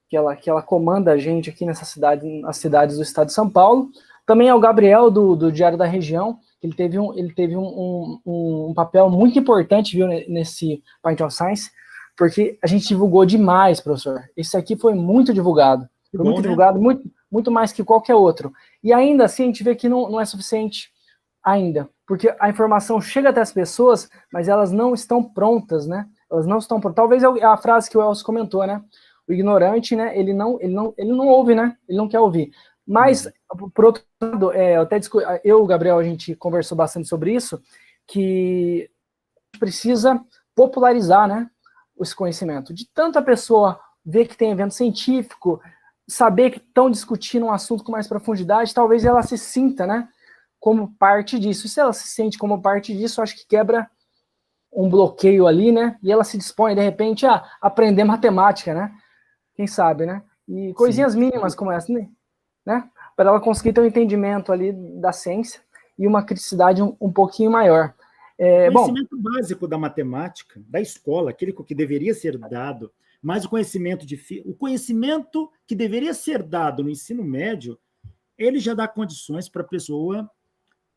que ela comanda a gente aqui nessa cidade, nas cidades do estado de São Paulo, também ao Gabriel, do Diário da Região. Ele teve um papel muito importante, viu, nesse Pint of Science, porque a gente divulgou demais, professor. Esse aqui foi muito divulgado. Foi muito divulgado, muito mais que qualquer outro. E ainda assim, a gente vê que não é suficiente ainda, porque a informação chega até as pessoas, mas elas não estão prontas, né? Elas não estão prontas. Talvez é a frase que o Elcio comentou, né? O ignorante, né? Ele não ouve, né? Ele não quer ouvir. Mas, por outro lado, eu e o Gabriel, a gente conversou bastante sobre isso, que a gente precisa popularizar, né, esse conhecimento. De tanta pessoa ver que tem evento científico, saber que estão discutindo um assunto com mais profundidade, talvez ela se sinta, né, como parte disso. E se ela se sente como parte disso, acho que quebra um bloqueio ali, né, e ela se dispõe, de repente, a aprender matemática, né, quem sabe, né, e coisinhas mínimas como essa, né, para ela conseguir ter um entendimento ali da ciência e uma criticidade um pouquinho maior. O conhecimento básico da matemática, da escola, aquele que deveria ser dado, mas o conhecimento que deveria ser dado no ensino médio, ele já dá condições para a pessoa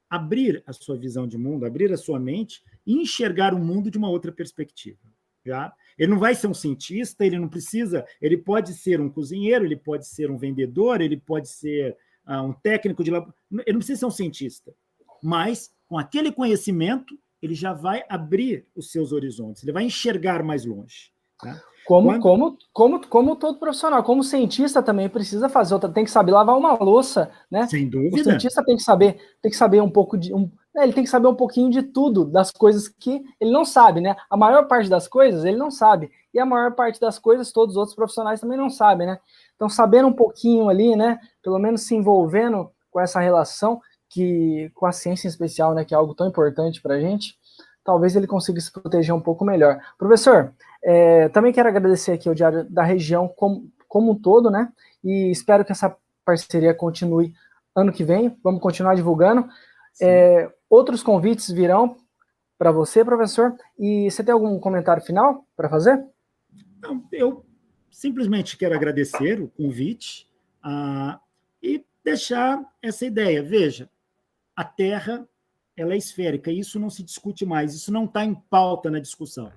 abrir a sua visão de mundo, abrir a sua mente e enxergar o mundo de uma outra perspectiva. Já? Ele não vai ser um cientista, ele não precisa, ele pode ser um cozinheiro, ele pode ser um vendedor, ele pode ser um técnico de laboratório, ele não precisa ser um cientista, mas com aquele conhecimento ele já vai abrir os seus horizontes, ele vai enxergar mais longe. Tá? Como todo profissional, como cientista também precisa fazer outra, tem que saber lavar uma louça, né? Sem dúvida. O cientista tem que saber um pouco ele tem que saber um pouquinho de tudo, das coisas que ele não sabe, né? A maior parte das coisas ele não sabe, e a maior parte das coisas todos os outros profissionais também não sabem, né? Então, sabendo um pouquinho ali, né? Pelo menos se envolvendo com essa relação, com a ciência em especial, né? Que é algo tão importante para a gente, talvez ele consiga se proteger um pouco melhor. Professor, também quero agradecer aqui ao Diário da Região como um todo, né? E espero que essa parceria continue ano que vem. Vamos continuar divulgando. Outros convites virão para você, professor. E você tem algum comentário final para fazer? Não, eu simplesmente quero agradecer o convite e deixar essa ideia. Veja, a Terra ela é esférica, e isso não se discute mais, isso não está em pauta na discussão.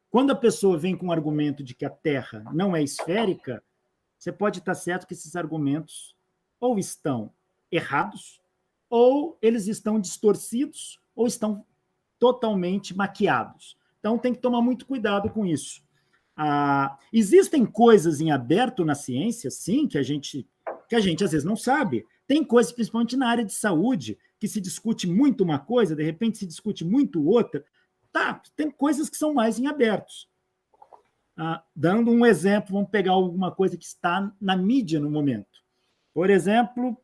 Quando a pessoa vem com o argumento de que a Terra não é esférica, você pode estar certo que esses argumentos ou estão errados, ou eles estão distorcidos, ou estão totalmente maquiados. Então, tem que tomar muito cuidado com isso. Existem coisas em aberto na ciência, sim, que a gente às vezes não sabe. Tem coisas, principalmente na área de saúde, que se discute muito uma coisa, de repente se discute muito outra. Tá, tem coisas que são mais em abertos. Dando um exemplo, vamos pegar alguma coisa que está na mídia no momento. Por exemplo,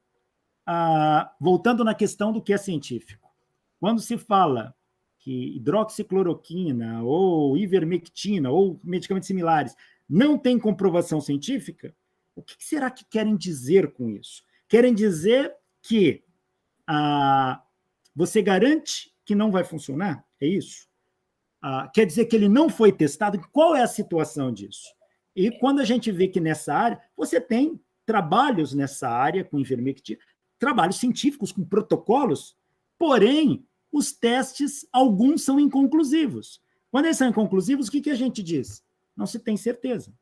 voltando na questão do que é científico. Quando se fala que hidroxicloroquina ou ivermectina ou medicamentos similares não têm comprovação científica, o que será que querem dizer com isso? Querem dizer que você garante que não vai funcionar? É isso? Quer dizer que ele não foi testado? Qual é a situação disso? E quando a gente vê que nessa área, você tem trabalhos nessa área com ivermectina, trabalhos científicos com protocolos, porém, os testes, alguns são inconclusivos. Quando eles são inconclusivos, o que a gente diz? Não se tem certeza.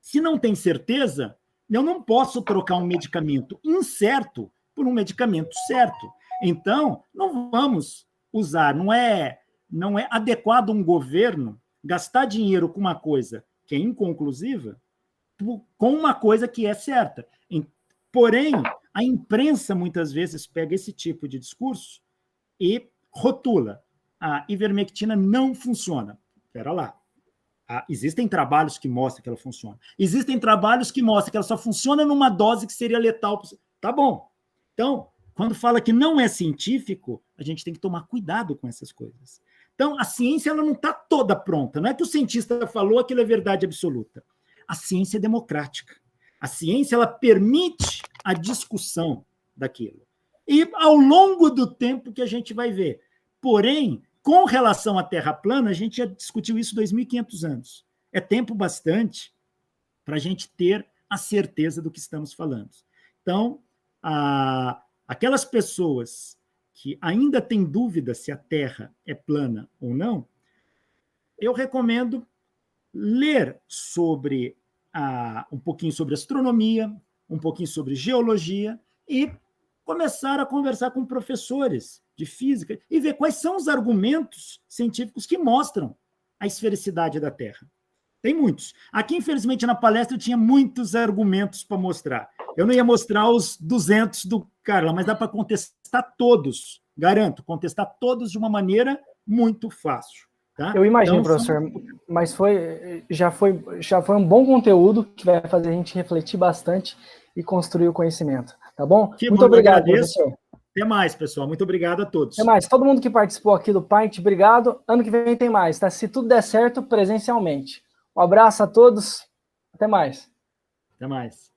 Se não tem certeza, eu não posso trocar um medicamento incerto por um medicamento certo. Então, não vamos usar, não é adequado um governo gastar dinheiro com uma coisa que é inconclusiva com uma coisa que é certa. Porém, a imprensa muitas vezes pega esse tipo de discurso e rotula. A ivermectina não funciona. Espera lá. Existem trabalhos que mostram que ela funciona. Existem trabalhos que mostram que ela só funciona numa dose que seria letal. Tá bom. Então, quando fala que não é científico, a gente tem que tomar cuidado com essas coisas. Então, a ciência ela não está toda pronta. Não é que o cientista falou aquilo é verdade absoluta. A ciência é democrática. A ciência ela permite a discussão daquilo. E ao longo do tempo que a gente vai ver. Porém, com relação à Terra plana, a gente já discutiu isso 2.500 anos. É tempo bastante para a gente ter a certeza do que estamos falando. Então, aquelas pessoas que ainda têm dúvida se a Terra é plana ou não, eu recomendo ler sobre um pouquinho sobre astronomia, um pouquinho sobre geologia e começar a conversar com professores de física e ver quais são os argumentos científicos que mostram a esfericidade da Terra. Tem muitos. Aqui, infelizmente, na palestra eu tinha muitos argumentos para mostrar. Eu não ia mostrar os 200 do Carla, mas dá para contestar todos, garanto, contestar todos de uma maneira muito fácil. Tá? Eu imagino, então, professor, mas já foi um bom conteúdo que vai fazer a gente refletir bastante e construir o conhecimento, tá bom? Muito obrigado, professor. Até mais, pessoal. Muito obrigado a todos. Até mais. Todo mundo que participou aqui do Pint, obrigado. Ano que vem tem mais, tá? Se tudo der certo, presencialmente. Um abraço a todos. Até mais. Até mais.